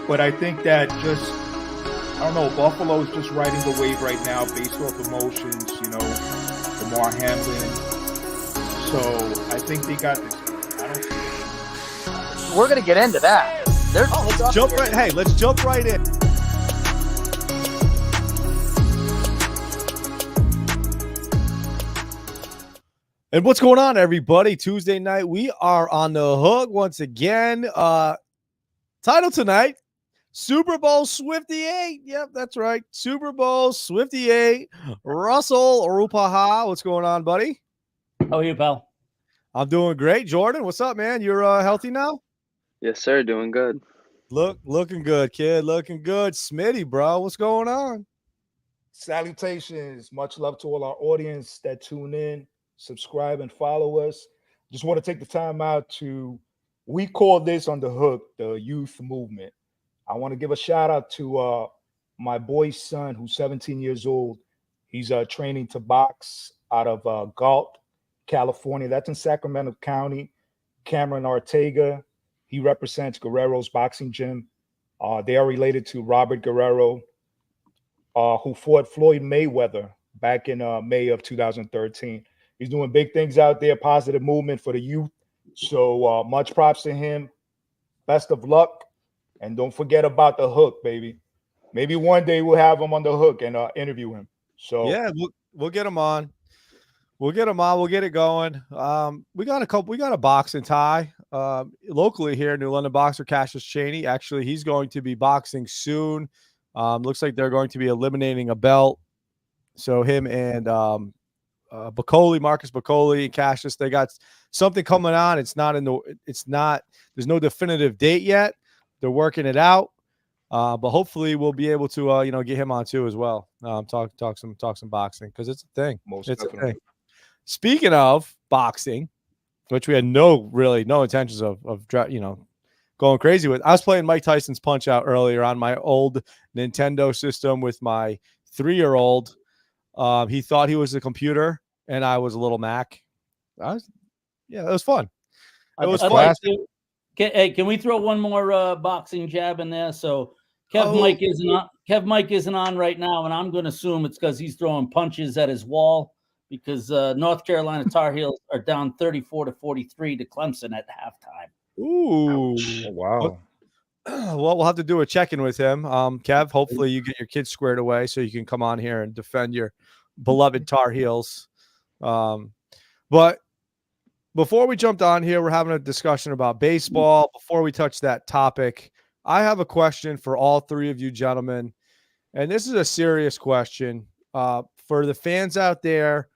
But I think that just, I don't know, Buffalo is just riding the wave right now based off emotions, Lamar Hamlin. So I think they got this. I don't see it. We're going to get into that. Let's jump right in. And what's going on, everybody? Tuesday night, we are on the hook once again. Title tonight, Super Bowl Swiftie 8. Yep, that's right. Super Bowl Swiftie 8. Russell Rupaha, what's going on, buddy? How are you, pal? I'm doing great. Jordan, what's up, man? You're healthy now? Yes, sir. Doing good. Looking good, kid. Looking good. Smitty, bro, what's going on? Salutations. Much love to all our audience that tune in, subscribe, and follow us. Just want to take the time out we call this on the hook, the youth movement. I want to give a shout out to my boy's son, who's 17 years old. He's training to box out of Galt, California. That's in Sacramento County. Cameron Ortega. He represents Guerrero's boxing gym. They are related to Robert Guerrero, who fought Floyd Mayweather back in May of 2013. He's doing big things out there, positive movement for the youth. So much props to him. Best of luck. And don't forget about the hook, baby. Maybe one day we'll have him on the hook and interview him. So yeah, we'll get him on. We'll get him on. We'll get it going. We got a boxing tie locally here. New London boxer Cassius Chaney. Actually, he's going to be boxing soon. Looks like they're going to be eliminating a belt. So him and Marcus Bacoli and Cassius, they got something coming on. There's no definitive date yet. They're working it out. But hopefully we'll be able to get him on too as well. Talk some boxing, because it's a thing. It's a thing. Speaking of boxing, which we had no intentions of going crazy with. I was playing Mike Tyson's Punch-Out earlier on my old Nintendo system with my 3-year-old. He thought he was a computer, and I was a little Mac. It was fun. It was fun. Like hey, can we throw one more boxing jab in there? So Mike isn't on right now, and I'm going to assume it's because he's throwing punches at his wall, because North Carolina Tar Heels are down 34-43 to Clemson at halftime. Ooh, oh, wow. Well, we'll have to do a check-in with him. Kev, hopefully you get your kids squared away so you can come on here and defend your beloved Tar Heels. But before we jumped on here, we're having a discussion about baseball. Before we touch that topic, I have a question for all three of you gentlemen. And this is a serious question for the fans out there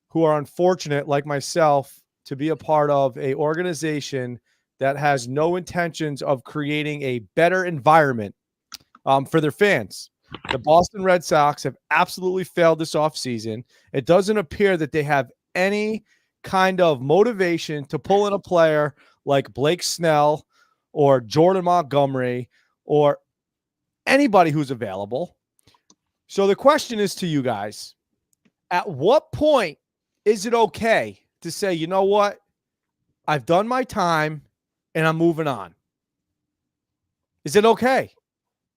who are unfortunate, like myself, to be a part of an organization that has no intentions of creating a better environment for their fans. The Boston Red Sox have absolutely failed this offseason. It doesn't appear that they have any kind of motivation to pull in a player like Blake Snell or Jordan Montgomery or anybody who's available. So the question is to you guys, at what point is it okay to say, you know what, I've done my time and I'm moving on? Is it okay?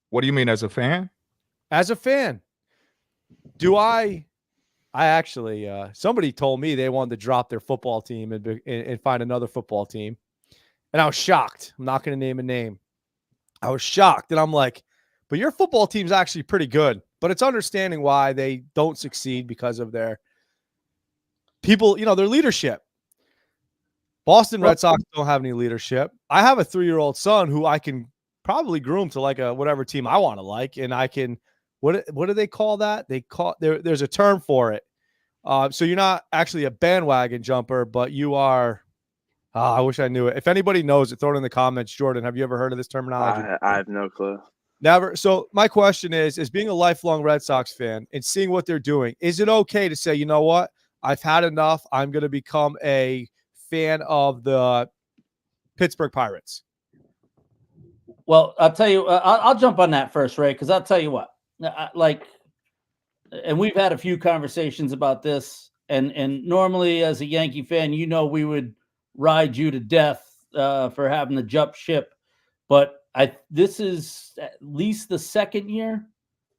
What do you mean, as a fan? As a fan, I actually, somebody told me they wanted to drop their football team and find another football team. And I was shocked. I'm not going to name a name. I was shocked. And I'm like, but your football team's actually pretty good. But it's understanding why they don't succeed, because of their people, their leadership. Boston Red Sox don't have any leadership. I have a 3-year-old son who I can probably groom to like whatever team I want to like. And I can, what do they call that? There's a term for it. So you're not actually a bandwagon jumper, but you are. I wish I knew it. If anybody knows it, throw it in the comments. Jordan, have you ever heard of this terminology? I have no clue. Never. So my question is being a lifelong Red Sox fan and seeing what they're doing, is it okay to say, you know what, I've had enough. I'm going to become a fan of the Pittsburgh Pirates? Well, I'll tell you, I'll jump on that first, Ray, because I'll tell you what, and we've had a few conversations about this, and normally as a Yankee fan, we would ride you to death for having to jump ship. But this is at least the second year,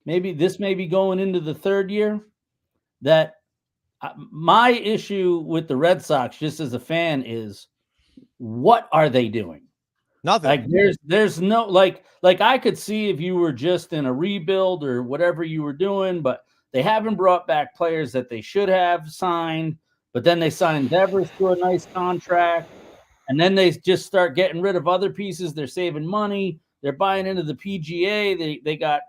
maybe this may be going into the third year, that my issue with the Red Sox, just as a fan, is what are they doing? Nothing. Like there's no like I could see if you were just in a rebuild or whatever you were doing, but they haven't brought back players that they should have signed. But then they signed Devers to a nice contract, and then they just start getting rid of other pieces. They're saving money. They're buying into the PGA. They got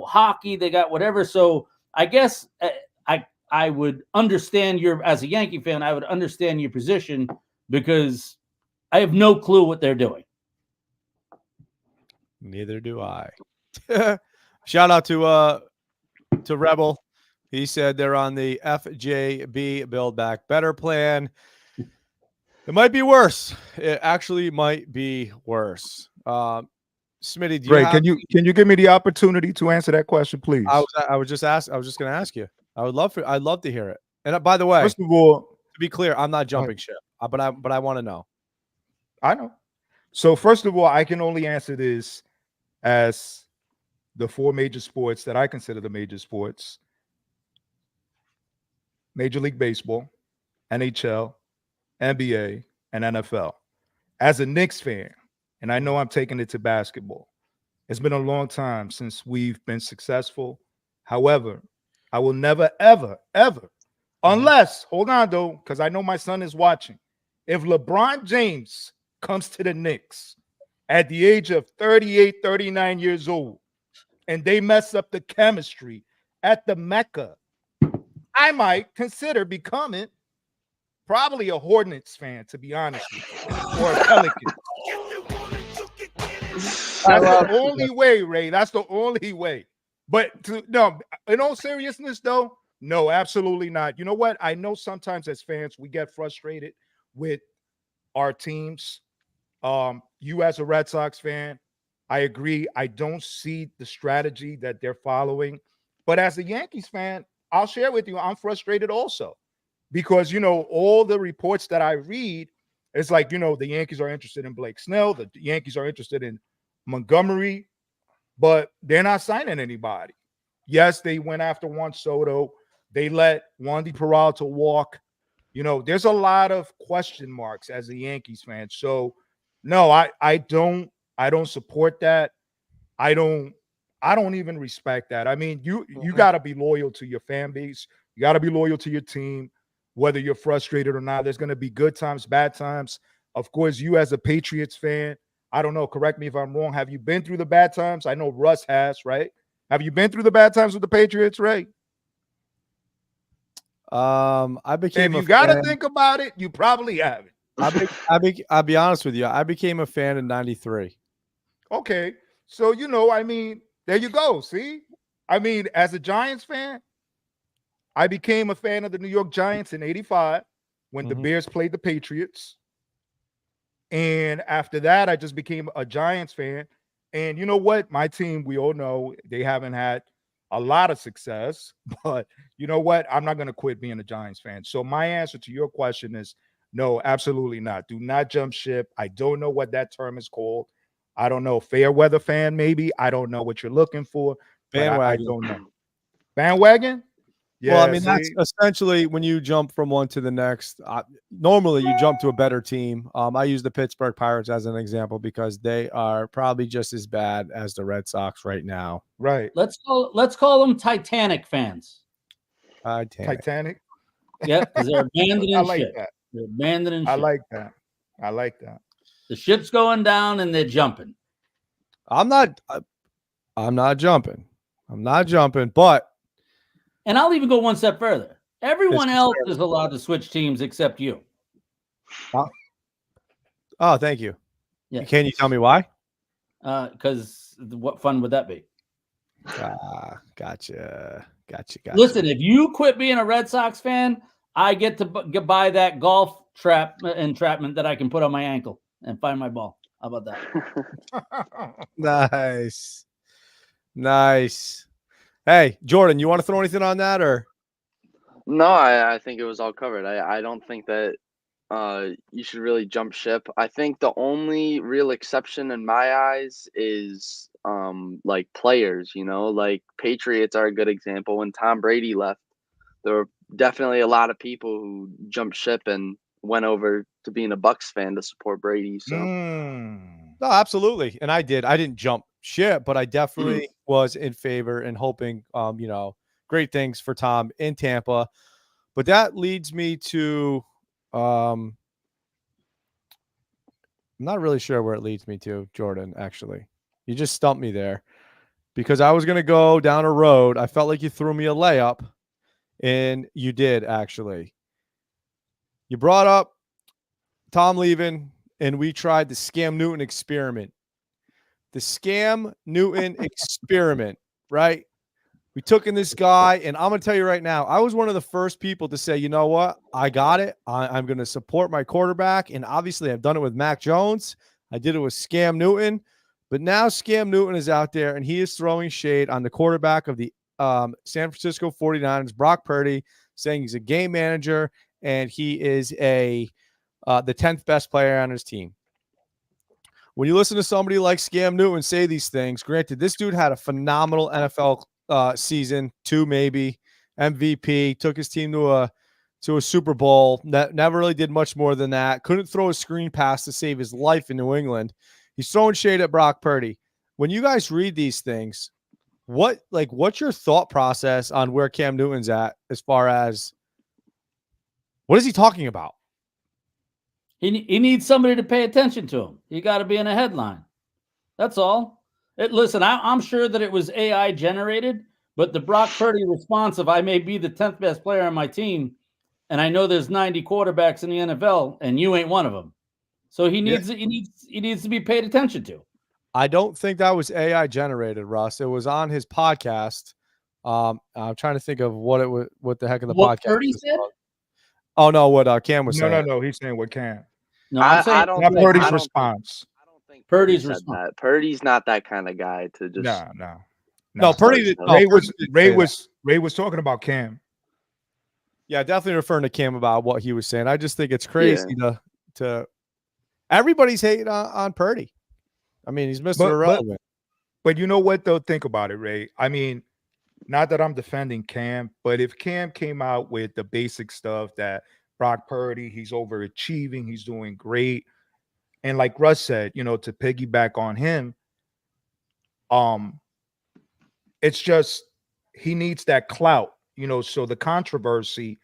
hockey. They got whatever. So I guess I would understand as a Yankee fan, I would understand your position because I have no clue what they're doing. Neither do I. Shout out to Rebel. He said they're on the FJB Build Back Better plan. It might be worse. It actually might be worse. Smitty, Great. Can you give me the opportunity to answer that question, please? I was just going to ask you. I'd love to hear it. And by the way, first of all, to be clear, I'm not jumping ship, but I want to know. I know. So first of all, I can only answer this as the four major sports that I consider the major sports: Major League Baseball, NHL, NBA, and NFL. As a Knicks fan, and I know I'm taking it to basketball, it's been a long time since we've been successful. However, I will never, ever, ever, unless, hold on though, because I know my son is watching. If LeBron James comes to the Knicks at the age of 38, 39 years old, and they mess up the chemistry at the Mecca, I might consider becoming probably a Hornets fan, to be honest with you, or a Pelicans. That's the only way, Ray. That's the only way. But no, in all seriousness, though, no, absolutely not. You know what? I know sometimes as fans we get frustrated with our teams. You as a Red Sox fan, I agree. I don't see the strategy that they're following. But as a Yankees fan, I'll share with you, I'm frustrated also. Because, all the reports that I read, it's like, the Yankees are interested in Blake Snell. The Yankees are interested in Montgomery, but they're not signing anybody. Yes, they went after Juan Soto. They let Wandy Peralta walk. There's a lot of question marks as a Yankees fan. So, no, I don't support that. I don't even respect that. I mean, you got to be loyal to your fan base. You got to be loyal to your team, whether you're frustrated or not. There's going to be good times, bad times. Of course, you as a Patriots fan, I don't know, correct me if I'm wrong. Have you been through the bad times? I know Russ has, right? Have you been through the bad times with the Patriots, Ray? I became. If you got to think about it, you probably haven't. I'll be honest with you. I became a fan in '93. Okay, so I mean, there you go. See, I mean, as a Giants fan, I became a fan of the New York Giants in '85 when the Bears played the Patriots. And after that, I just became a Giants fan. And you know what? My team, we all know they haven't had a lot of success. But you know what? I'm not going to quit being a Giants fan. So my answer to your question is no, absolutely not. Do not jump ship. I don't know what that term is called. I don't know. Fair weather fan, maybe. I don't know what you're looking for. Bandwagon. I don't know. Bandwagon? Yeah, well, I mean, that's essentially when you jump from one to the next. Normally, you jump to a better team. I use the Pittsburgh Pirates as an example because they are probably just as bad as the Red Sox right now. Right. Let's call them Titanic fans. Titanic. Yeah, because they're abandoning I like ship. that. They're abandoning ship. I like that. I like that. The ship's going down and they're jumping. I'm not jumping. But. And I'll even go one step further. Everyone else is allowed to switch teams except you. Oh, thank you. Yeah. Can you tell me why? Because what fun would that be? Gotcha. Listen, if you quit being a Red Sox fan, I get to buy that golf entrapment that I can put on my ankle and find my ball. How about that? Nice. Hey, Jordan, you want to throw anything on that or? No, I think it was all covered. I don't think that you should really jump ship. I think the only real exception in my eyes is like players, like Patriots are a good example. When Tom Brady left, there were definitely a lot of people who jumped ship and went over to being a Bucks fan to support Brady. So No, absolutely. And I did. I didn't jump ship, but I definitely was in favor and hoping, great things for Tom in Tampa. But that leads me to, I'm not really sure where it leads me to, Jordan, actually. You just stumped me there because I was going to go down a road. I felt like you threw me a layup, and you did, actually. You brought up Tom leaving, and we tried the Scam Newton experiment. The Scam Newton experiment, right? We took in this guy, and I'm going to tell you right now, I was one of the first people to say, you know what? I got it. I'm going to support my quarterback, and obviously I've done it with Mac Jones. I did it with Scam Newton, but now Scam Newton is out there, and he is throwing shade on the quarterback of the San Francisco 49ers, Brock Purdy, saying he's a game manager, and he is the 10th best player on his team. When you listen to somebody like Scam Newton say these things, granted, this dude had a phenomenal NFL season, 2 maybe, MVP, took his team to a Super Bowl, never really did much more than that, couldn't throw a screen pass to save his life in New England. He's throwing shade at Brock Purdy. When you guys read these things, what's your thought process on where Cam Newton's at as far as what is he talking about? He needs somebody to pay attention to him. You got to be in a headline. That's all. Listen, I'm sure that it was AI generated, but the Brock Purdy response of I may be the 10th best player on my team, and I know there's 90 quarterbacks in the NFL, and you ain't one of them. So he needs to be paid attention to. I don't think that was AI generated, Russ. It was on his podcast. I'm trying to think of what the heck of the podcast. Purdy said? Oh no, what Cam was saying. No. He's saying what Cam. No, I'm saying I don't not think Purdy's response. I don't think Purdy's said response. that. Purdy's not that kind of guy to just. No, Purdy did. Ray was talking about Cam. Yeah, definitely referring to Cam about what he was saying. I just think it's crazy to everybody's hating on Purdy. I mean, he's Mr. Irrelevant. But you know what, though? Think about it, Ray. I mean, not that I'm defending Cam, but if Cam came out with the basic stuff that Brock Purdy, he's overachieving, he's doing great. And like Russ said, to piggyback on him, it's just he needs that clout, so the controversy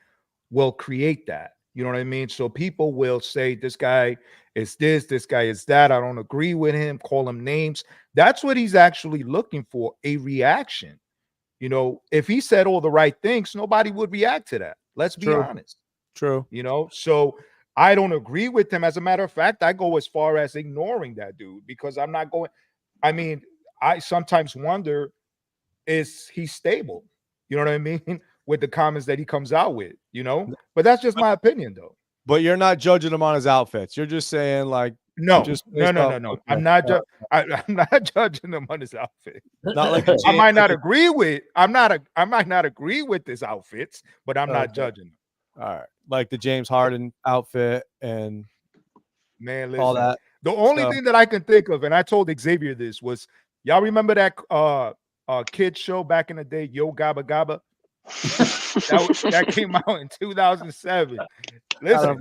will create that. You know what I mean? So people will say this guy is this guy is that. I don't agree with him, call him names. That's what he's actually looking for, a reaction. If he said all the right things, nobody would react to that. Let's be honest. True. So I don't agree with him. As a matter of fact, I go as far as ignoring that dude because I'm not going. I mean, I sometimes wonder, is he stable? You know what I mean? With the comments that he comes out with, but that's just my opinion though. But you're not judging him on his outfits. You're just saying no. Okay. I'm not judging him on his outfit. Not like I might not agree with. I might not agree with his outfits, but I'm not judging him. All right, like the James Harden outfit and man, listen, all that. The only thing that I can think of, and I told Xavier this, was y'all remember that kid show back in the day, Yo Gabba Gabba? that came out in 2007. Listen,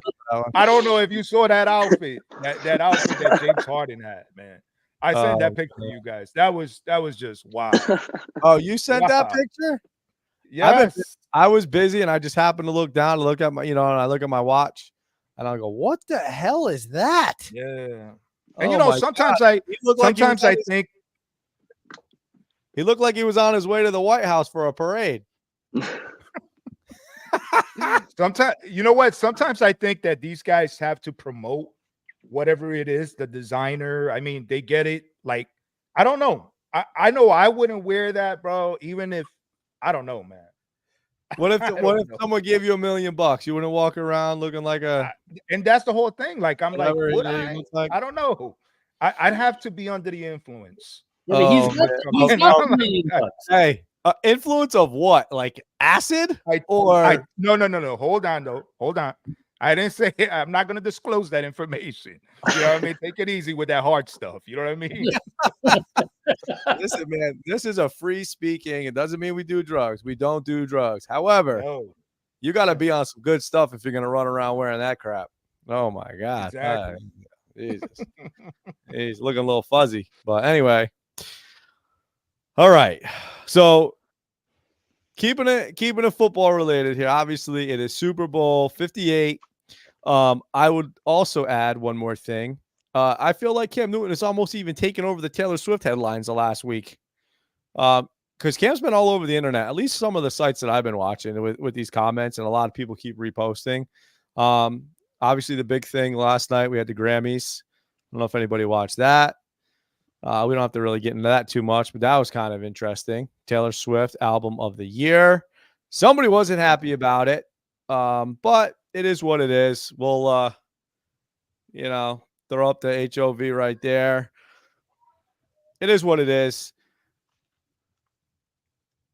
I don't know if you saw that outfit, that outfit that James Harden had, man. I sent that picture to you guys. That was just wow. Oh, you sent that picture? Yes. I was busy and I just happened to look down and look at my, and I look at my watch and I go, what the hell is that? Yeah. And sometimes I think he looked like he was on his way to the White House for a parade. Sometimes, you know what? Sometimes I think that these guys have to promote whatever it is, the designer. I mean, they get it. Like, I don't know. I know I wouldn't wear that, bro. Even if I don't know, man. What if someone gave you $1 million? You wouldn't walk around looking like a. And that's the whole thing. Like, I'm like, would like? I don't know. I'd have to be under the influence. Yeah, he's got $1 million. Hey. Influence of what? Like acid? No. Hold on, though. Hold on. I didn't say I'm not going to disclose that information. You know what I mean? Take it easy with that hard stuff. You know what I mean? Listen, man, this is a free speaking. It doesn't mean we do drugs. We don't do drugs. However, No, you got to be on some good stuff if you're going to run around wearing that crap. Oh, my God. exactly. Jesus. He's looking a little fuzzy. But anyway. All right. So keeping it football related here. Obviously, it is Super Bowl 58. I would also add one more thing. I feel like Cam Newton is almost even taking over the Taylor Swift headlines the last week. Because Cam's been all over the internet, at least some of the sites that I've been watching with these comments, and a lot of people keep reposting. Obviously, the big thing last night, we had the Grammys. I don't know if anybody watched that. We don't have to really get into that too much, but that was kind of interesting. Taylor Swift album of the year. Somebody wasn't happy about it, but it is what it is. We'll, throw up the HOV right there. It is what it is.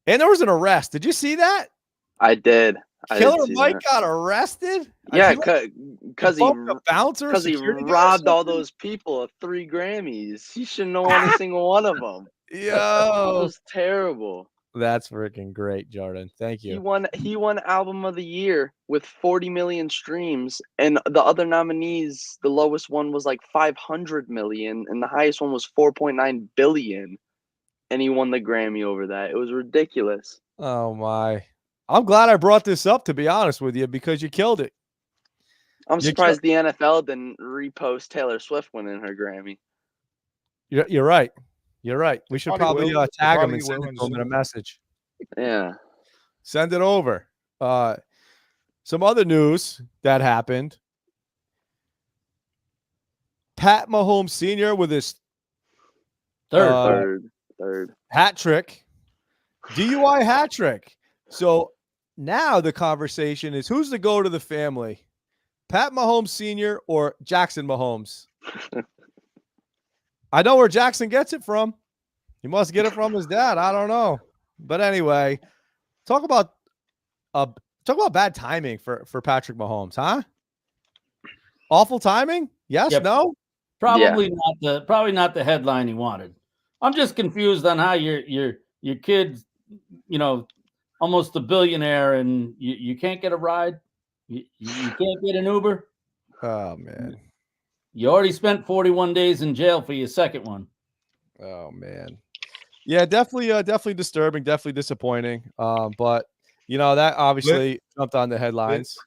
And there was an arrest. Did you see that? I did. Killer Mike got arrested? Yeah, because he robbed all something? those people of 3 Grammys. He shouldn't have won a single one of them. That Yo, was terrible. that's freaking great, Jordan. Thank He you. won album of the year with 40 million streams, and the other nominees, the lowest one was like 500 million, and the highest one was 4.9 billion, and he won the Grammy over that. It was ridiculous. Oh my. I'm glad I brought this up, to be honest with you, because you killed it. I'm surprised the NFL didn't repost Taylor Swift winning her Grammy. You're right. You're right. We should probably tag him and send it to him in a message. Yeah. Send it over. Some other news that happened. Pat Mahomes Sr. with his third hat trick. DUI hat trick. So now the conversation is, who's the GOAT of the family? Pat Mahomes Sr. or Jackson Mahomes? I know where Jackson gets it from. He must get it from his dad. I don't know. But anyway, talk about bad timing for Patrick Mahomes, huh? Awful timing? Yes, Yep. no? Probably not the headline he wanted. I'm just confused on how your kid's, almost a billionaire, and you can't get a ride. You can't get an Uber. Oh man. You already spent 41 days in jail for your second one. Oh man. Yeah, definitely disturbing, definitely disappointing. But that obviously jumped on the headlines.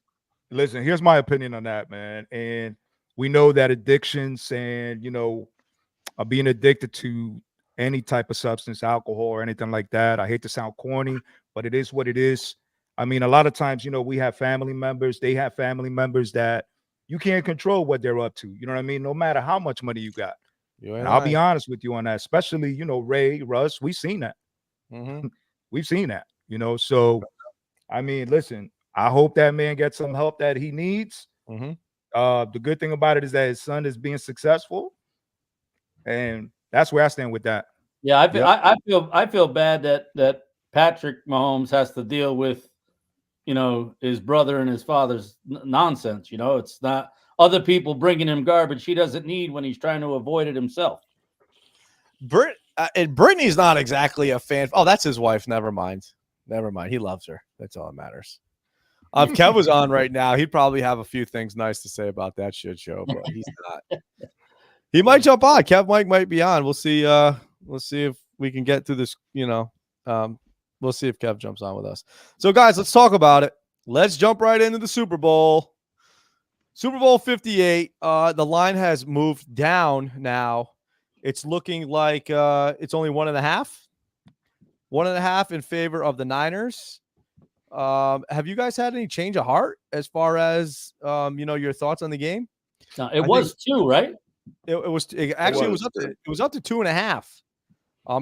Listen, here's my opinion on that, man. And we know that addictions and being addicted to any type of substance, alcohol or anything like that. I hate to sound corny, but it is what it is. I mean, a lot of times, we have family members. They have family members that you can't control what they're up to. You know what I mean? No matter how much money you got. And I'll be honest with you on that, especially, Ray, Russ, we've seen that. Mm-hmm. We've seen that, So, I mean, listen, I hope that man gets some help that he needs. Mm-hmm. The good thing about it is that his son is being successful. And that's where I stand with that. Yeah, I feel bad that Patrick Mahomes has to deal with, his brother and his father's nonsense. It's not other people bringing him garbage he doesn't need when he's trying to avoid it himself. And Brittany's not exactly a fan. Oh, that's his wife. Never mind. He loves her. That's all that matters. If Kev was on right now, he'd probably have a few things nice to say about that shit show, but he's not. He might jump on. Kev Mike might be on. We'll see. We'll see if we can get through this. We'll see if Kev jumps on with us. So, guys, let's talk about it. Let's jump right into the Super Bowl. Super Bowl 58. The line has moved down now. It's looking like it's only 1.5. 1.5 in favor of the Niners. Have you guys had any change of heart as far as your thoughts on the game? No, it was 2, right? It was up to 2.5.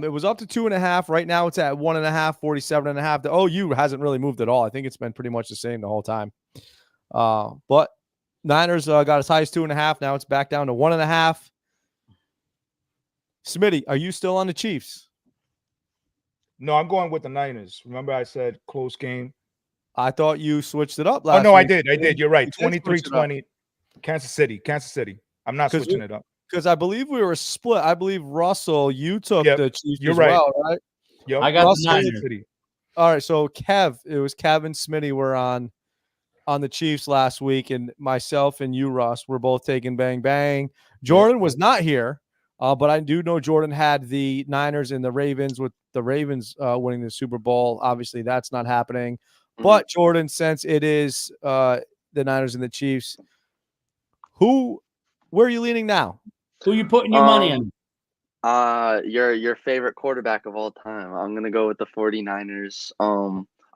It was up to 2.5. Right now it's at 1.5, 47.5. The OU hasn't really moved at all. I think it's been pretty much the same the whole time. But Niners got as high as 2.5. Now it's back down to 1.5. Smitty, are you still on the Chiefs? No, I'm going with the Niners. Remember I said close game. I thought you switched it up Oh last no, I week. did. You're right. You did switch it up. 23-20, Kansas City. I'm not switching it up. Because I believe we were split. I believe Russell, you took Yep, the Chiefs you're as right. well, right? Yep. I got the Russell, Niners. City. All right, so it was Kev and Smitty were on the Chiefs last week, and myself and you, Russ, were both taking bang bang. Jordan was not here, but I do know Jordan had the Niners and the Ravens, with the Ravens winning the Super Bowl. Obviously, that's not happening. But Jordan, since it is the Niners and the Chiefs, where are you leaning now? Who you putting your money on? Your favorite quarterback of all time. I'm gonna go with the 49ers.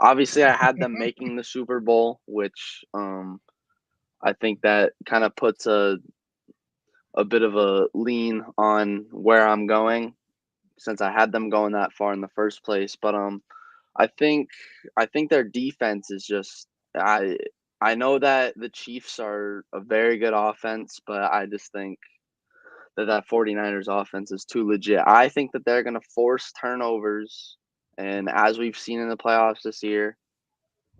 Obviously I had them making the Super Bowl, which I think that kind of puts a bit of a lean on where I'm going, since I had them going that far in the first place. But I think their defense is just I know that the Chiefs are a very good offense, but I just think that 49ers offense is too legit. I think that they're going to force turnovers, and as we've seen in the playoffs this year,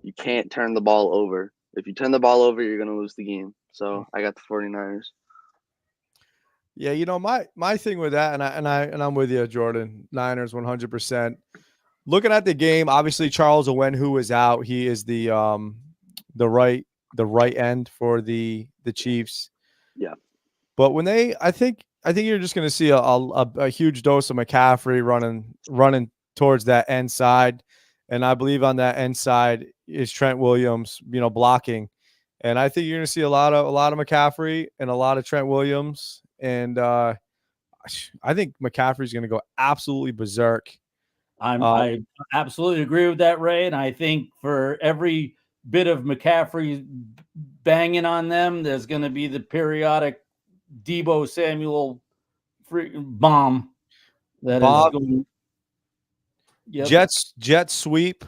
you can't turn the ball over. If you turn the ball over, you're going to lose the game. So I got the 49ers. Yeah, my thing with that, and I'm with you, Jordan. Niners 100%. Looking at the game, obviously Charles Owenhu is out. He is the right end for the Chiefs. Yeah. But when I think you're just going to see a huge dose of McCaffrey running towards that end side, and I believe on that end side is Trent Williams, blocking, and I think you're going to see a lot of McCaffrey and a lot of Trent Williams, and I think McCaffrey's going to go absolutely berserk. I absolutely agree with that, Ray, and I think for every bit of McCaffrey banging on them, there's going to be the periodic Debo Samuel bomb that is going. Yep. Jet sweep.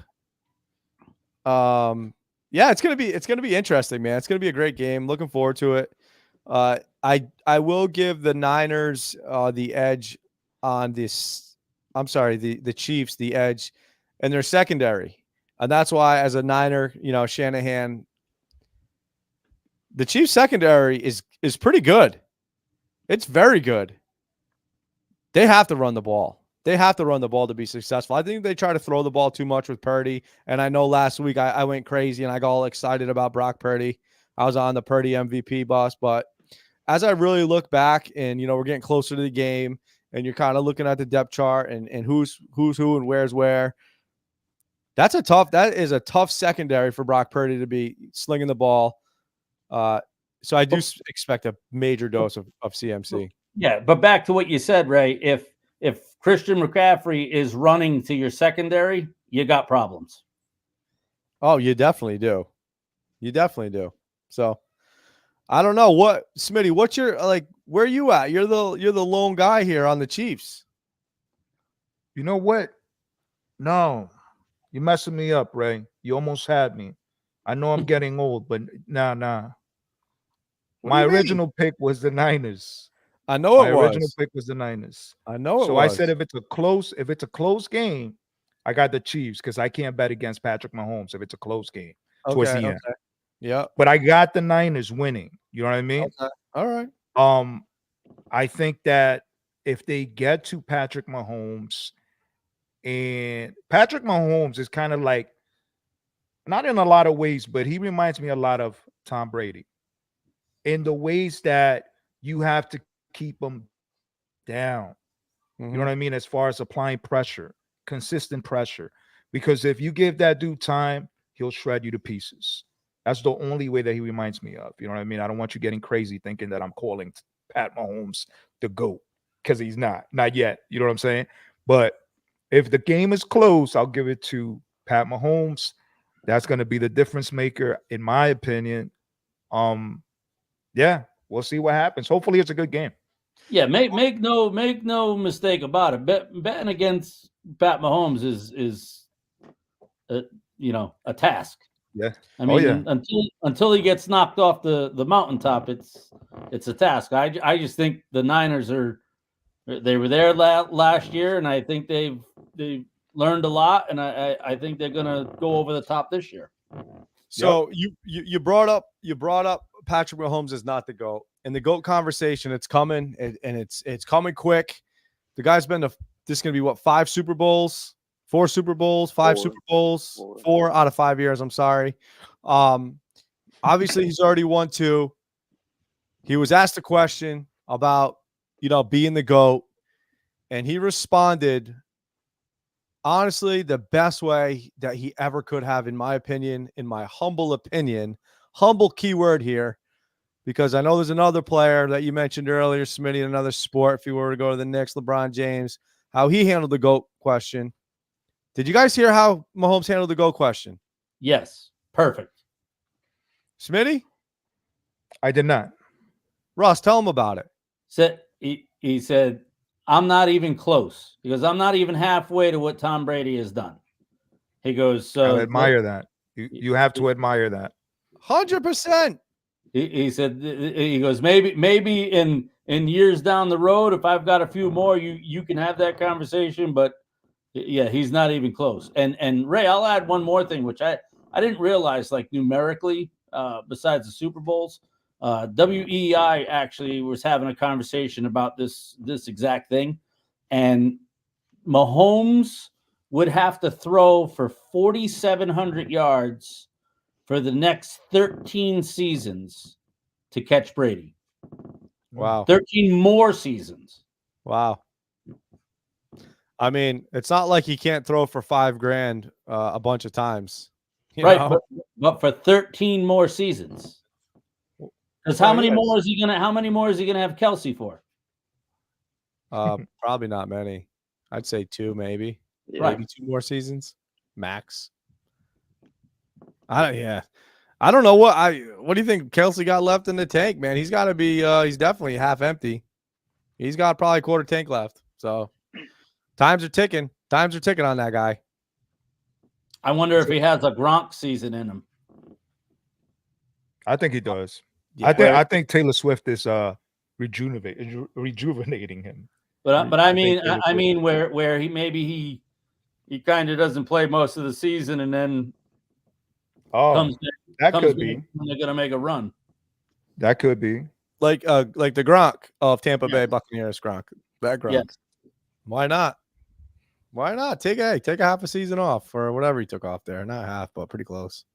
Yeah, it's gonna be interesting, man. It's gonna be a great game. Looking forward to it. I will give the Niners the edge on this. I'm sorry, the Chiefs the edge and their secondary, and that's why as a Niner, Shanahan, the Chiefs secondary is pretty good. It's very good. They have to run the ball. They have to run the ball to be successful. I think they try to throw the ball too much with Purdy. And I know last week I went crazy and I got all excited about Brock Purdy. I was on the Purdy MVP bus. But as I really look back and, we're getting closer to the game and you're kind of looking at the depth chart and who's who and where's where, that is a tough secondary for Brock Purdy to be slinging the ball. So I do expect a major dose of CMC. Yeah, but back to what you said, Ray, if Christian McCaffrey is running to your secondary, you got problems. Oh, you definitely do. You definitely do. So I don't know Smitty, what's your where are you at? You're the lone guy here on the Chiefs. You know what? No, you're messing me up, Ray. You almost had me. I know I'm getting old, but nah. My original pick was the Niners. I know it was. My original pick was the Niners. I know it so was. I said if it's a close game, I got the Chiefs because I can't bet against Patrick Mahomes if it's a close game towards the end. Yeah. But I got the Niners winning. You know what I mean? Okay. All right. I think that if they get to Patrick Mahomes, and Patrick Mahomes is kind of like, not in a lot of ways, but he reminds me a lot of Tom Brady in the ways that you have to keep him down. You know what I mean? As far as applying pressure, consistent pressure, because if you give that dude time, he'll shred you to pieces. That's the only way that he reminds me of. You know what I mean? I don't want you getting crazy thinking that I'm calling Pat Mahomes the GOAT, because he's not yet. You know what I'm saying? But if the game is close, I'll give it to Pat Mahomes. That's going to be the difference maker, in my opinion. Yeah, we'll see what happens. Hopefully it's a good game. Yeah, make no mistake about it. Betting against Pat Mahomes is a task. Yeah. I mean, until he gets knocked off the mountaintop, it's a task. I just think the Niners they were there last year, and I think they've learned a lot, and I think they're gonna go over the top this year. So you brought up Patrick Mahomes is not the GOAT. In the GOAT conversation, it's coming and it's coming quick. The guy's been to this is gonna be what 5 Super Bowls, 4 Super Bowls, 5 Super Bowls, 4 out of 5 years. I'm sorry. Obviously he's already won 2. He was asked a question about being the GOAT, and he responded honestly the best way that he ever could have, in my opinion, in my humble opinion. Humble keyword here, because I know there's another player that you mentioned earlier, Smitty, in another sport, if you were to go to the Knicks, LeBron James, how he handled the GOAT question. Did you guys hear how Mahomes handled the GOAT question? Yes. Perfect. Smitty? I did not. Ross, tell him about it. He said, I'm not even close. He goes, I'm not even halfway to what Tom Brady has done. He goes, so I admire that. You have to admire that. 100%. He said, he goes, maybe in years down the road, if I've got a few more, you can have that conversation. But yeah, he's not even close. And Ray, I'll add one more thing, which I didn't realize, like numerically, besides the Super Bowls, WEI actually was having a conversation about this exact thing, and Mahomes would have to throw for 4,700 yards for the next 13 seasons to catch Brady. Wow. 13 more seasons. Wow. I mean, it's not like he can't throw for $5,000 a bunch of times. Right, but for 13 more seasons. Because how many more is he gonna have Kelsey for? Probably not many. I'd say 2, maybe. Yeah. Maybe 2 more seasons, max. I don't know what do you think Kelsey got left in the tank, man? He's got to be he's definitely half empty. He's got probably a quarter tank left. So times are ticking. Times are ticking on that guy. I wonder if he has a Gronk season in him. I think he does. Yeah. I think Taylor Swift is rejuvenating him. But I mean where he kind of doesn't play most of the season, and then comes could be when they're gonna make a run. That could be like the Gronk of Tampa Bay Buccaneers. Gronk, that Gronk. Yes. Why not? Why not take a half a season off or whatever he took off there? Not half, but pretty close.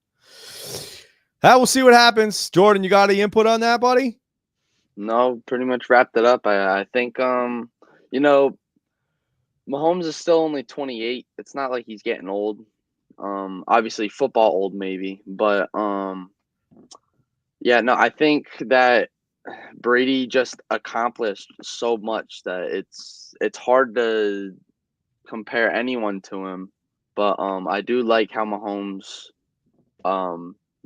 We'll see what happens. Jordan, you got any input on that, buddy? No, pretty much wrapped it up. I think Mahomes is still only 28. It's not like he's getting old. Obviously football old maybe, but I think that Brady just accomplished so much that it's hard to compare anyone to him. But I do like how Mahomes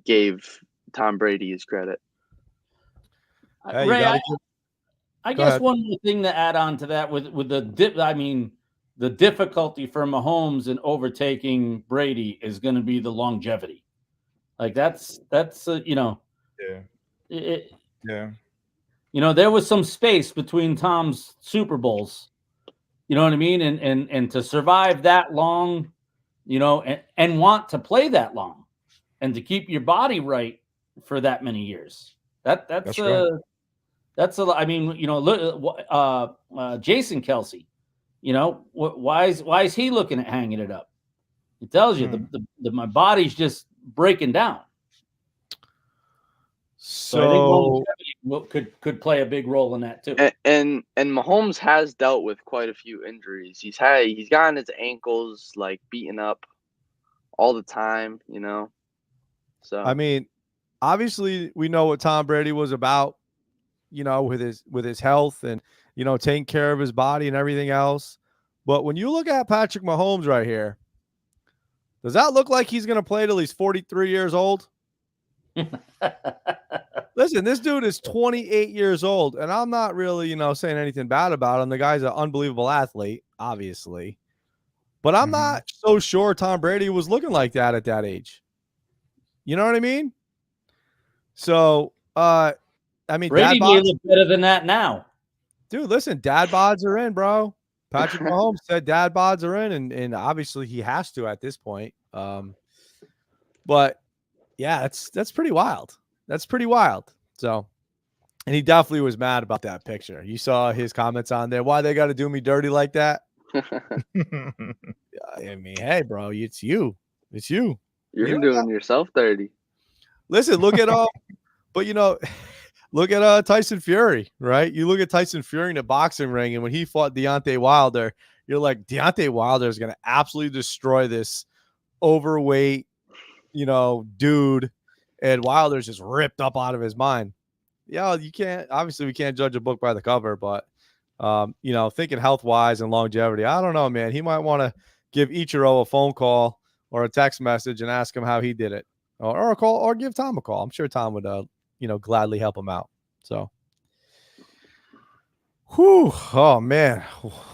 gave Tom Brady his credit. Hey, Ray, I guess ahead. one more thing to add on to that with the difficulty for Mahomes in overtaking Brady is going to be the longevity. Like that's there was some space between Tom's Super Bowls. You know what I mean? And to survive that long, and want to play that long, and to keep your body right for that many years. That's right. I mean, look, Jason Kelsey, why is he looking at hanging it up? It tells you my body's just breaking down. So I think longevity could play a big role in that too. And Mahomes has dealt with quite a few injuries. He's gotten his ankles like beaten up all the time, So I mean, obviously we know what Tom Brady was about, with his health and taking care of his body and everything else. But when you look at Patrick Mahomes right here, does that look like he's going to play till he's 43 years old? Listen, this dude is 28 years old, and I'm not really, saying anything bad about him. The guy's an unbelievable athlete, obviously. But I'm not so sure Tom Brady was looking like that at that age. You know what I mean? So, Brady may look better than that now. Dude, listen, dad bods are in, bro. Patrick Mahomes said dad bods are in, and obviously he has to at this point. But Yeah, that's pretty wild. That's pretty wild. So, and he definitely was mad about that picture. You saw his comments on there. Why they got to do me dirty like that? I mean, hey, bro, it's you. It's you. You're You doing yourself dirty. listen. Look at but look at Tyson Fury, right? You look at Tyson Fury in the boxing ring, and when he fought Deontay Wilder, you're like, Deontay Wilder is going to absolutely destroy this overweight, dude, and Wilder's just ripped up out of his mind. Yeah, you can't. Obviously, we can't judge a book by the cover, but thinking health wise and longevity, I don't know, man. He might want to give Ichiro a phone call or a text message and ask him how he did it, or a call, or give Tom a call. I'm sure Tom would, gladly help him out. So, whew, oh man,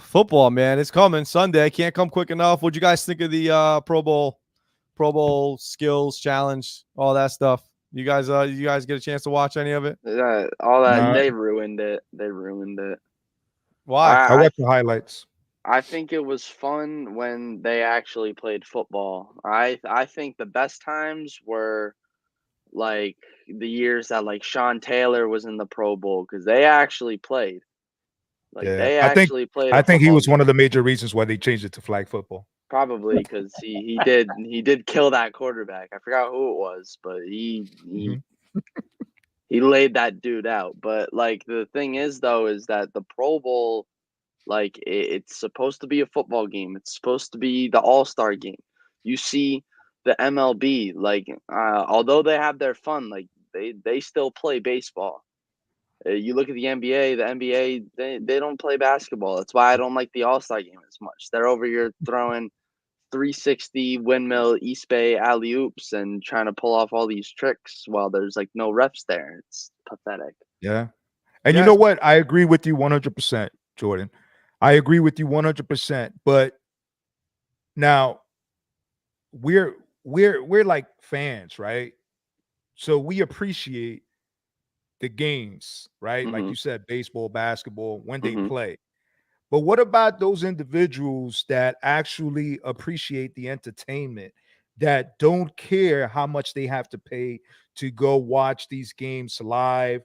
football, man, it's coming Sunday. Can't come quick enough. What'd you guys think of the Pro Bowl skills challenge, all that stuff? You guys get a chance to watch any of it? All that Nah. they ruined it. They ruined it. Why? I watched the highlights. I think it was fun when they actually played football. I think the best times were like the years that like Sean Taylor was in the Pro Bowl because they actually played. Like they actually played. I think he was game. one of the major reasons why they changed it to flag football. Probably because he did kill that quarterback. I forgot who it was, but he laid that dude out. But like the thing is though is that the Pro Bowl, like it's supposed to be a football game. It's supposed to be the All-Star game. You see the MLB, like although they have their fun, like they still play baseball. You look at the NBA, they don't play basketball. That's why I don't like the All-Star game as much. They're over here throwing 360 windmill East Bay alley oops and trying to pull off all these tricks while there's like no refs there. It's pathetic. Yeah. And you know what? I agree with you 100%, Jordan. I agree with you 100%. But now we're like fans, right? So we appreciate the games, right? Like you said, baseball, basketball, when they play. But what about those individuals that actually appreciate the entertainment, that don't care how much they have to pay to go watch these games live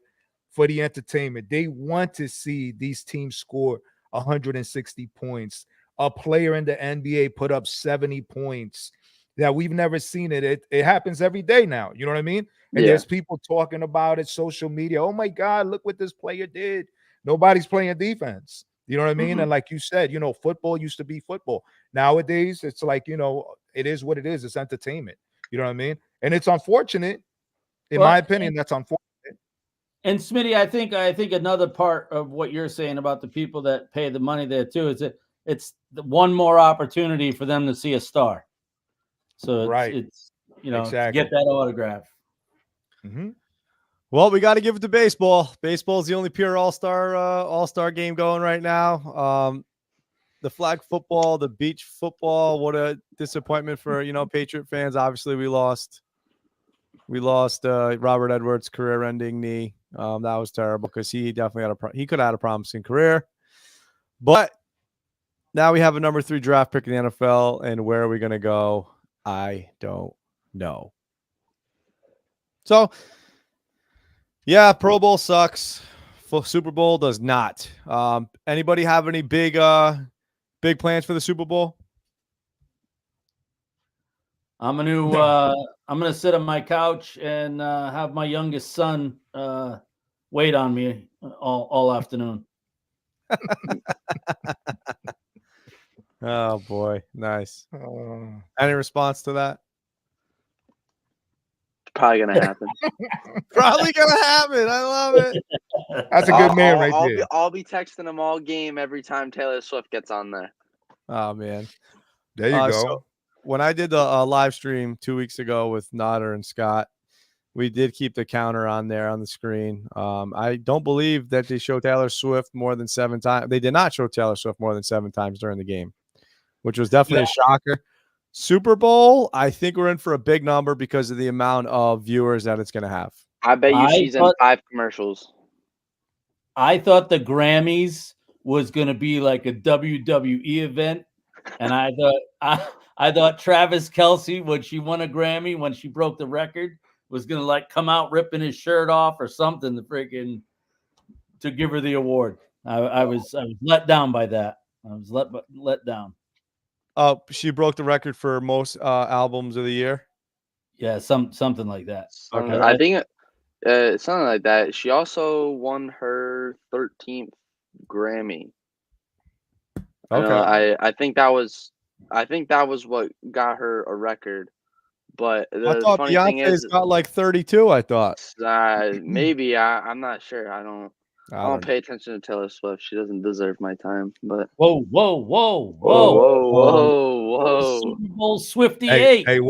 for the entertainment? They want to see these teams score 160 points. A player in the NBA put up 70 points. That we've never seen it. It happens every day now. You know what I mean? And there's people talking about it, social media. Oh my God, look what this player did. Nobody's playing defense. You know what I mean? And like you said, football used to be football. Nowadays, it's like, it is what it is. It's entertainment. You know what I mean? And it's unfortunate. In my opinion, that's unfortunate. And Smitty, I think another part of what you're saying about the people that pay the money there too is that it's one more opportunity for them to see a star. So it's to get that autograph. Well, we got to give it to baseball. Baseball is the only pure all-star game going right now. The flag football, the beach football, what a disappointment for Patriot fans. Obviously, we lost Robert Edwards' career-ending knee. That was terrible because he definitely he could have had a promising career. But now we have a number 3 draft pick in the NFL, and where are we going to go? I don't know. So, yeah, Pro Bowl sucks. Super Bowl does not. Anybody have any big plans for the Super Bowl? I'm gonna sit on my couch and have my youngest son wait on me all afternoon. Oh boy, nice. Any response to that? Probably gonna happen. Probably gonna happen. I love it. That's a good man right there. I'll be texting him all game every time Taylor Swift gets on there. Oh man, there you go. So when I did the live stream 2 weeks ago with Nodder and Scott, we did keep the counter on there on the screen. I don't believe that they showed Taylor Swift more than 7 times. They did not show Taylor Swift more than 7 times during the game, which was definitely a shocker. Super Bowl, I think we're in for a big number because of the amount of viewers that it's going to have. I bet you she's in 5 commercials. I thought the Grammys was going to be like a WWE event, and I thought Travis Kelce, when she won a Grammy, when she broke the record, was gonna like come out ripping his shirt off or something to give her the award. I was let down by that. I was let down. She broke the record for most albums of the year. Yeah, something like that. Okay. I think something like that. She also won her 13th Grammy. Okay. I think that was what got her a record. But I the thought funny thing Beyonce's is, got like 32. I thought. maybe I'm not sure. I don't know. pay attention to Taylor Swift. She doesn't deserve my time. But Whoa. whoa. Super Bowl Swiftie Hey, 8. hey,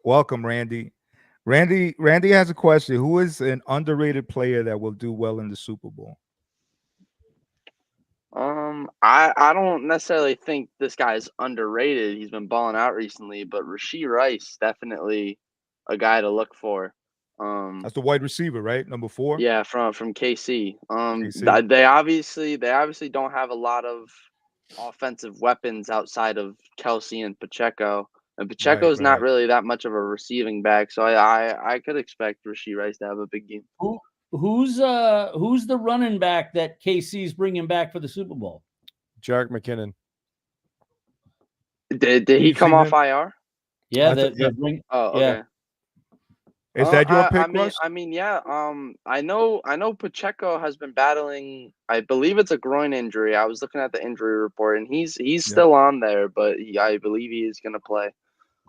welcome, Randy. Randy has a question. Who is an underrated player that will do well in the Super Bowl? I don't necessarily think this guy's underrated. He's been balling out recently, but Rashee Rice definitely a guy to look for. That's the wide receiver, right? Number 4. Yeah, from KC. KC. They obviously don't have a lot of offensive weapons outside of Kelsey and Pacheco. And Pacheco's not Right. really that much of a receiving back, so I could expect Rashee Rice to have a big game. Who's the running back that KC's bringing back for the Super Bowl? Jerick McKinnon. Did he come off IR? Yeah, yeah. Oh, okay. Yeah. Is that your pick, Russ? I mean, yeah. I know Pacheco has been battling. I believe it's a groin injury. I was looking at the injury report, and he's still on there, but I believe he is going to play.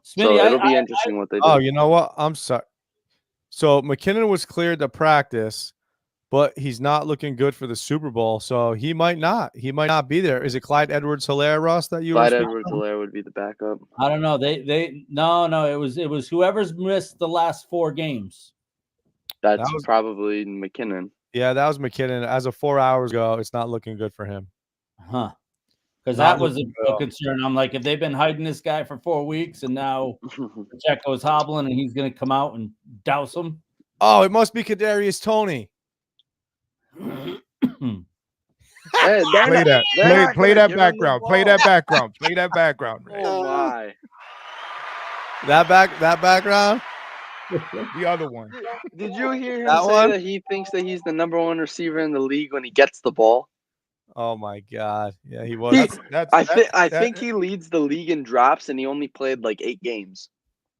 Smitty, so it'll be interesting what they do. Oh, you know what? I'm sorry. So McKinnon was cleared to practice, but he's not looking good for the Super Bowl, so he might not be there. Is it Clyde Edwards-Helaire, Ross, that you Clyde were Edwards-Helaire would be the backup. I don't know. No. It was whoever's missed the last 4 games. That was probably McKinnon. Yeah, that was McKinnon. As of 4 hours ago, it's not looking good for him. Huh. Because that was a concern. I'm like, if they've been hiding this guy for 4 weeks and now Pacheco's hobbling and he's going to come out and douse him. Oh, it must be Kadarius Toney. Play that background. Play that background. Right? Oh my! That background. The other one. Did you hear him say that he thinks that he's the #1 receiver in the league when he gets the ball? Oh my God! Yeah, he was. I think he leads the league in drops, and he only played like 8 games.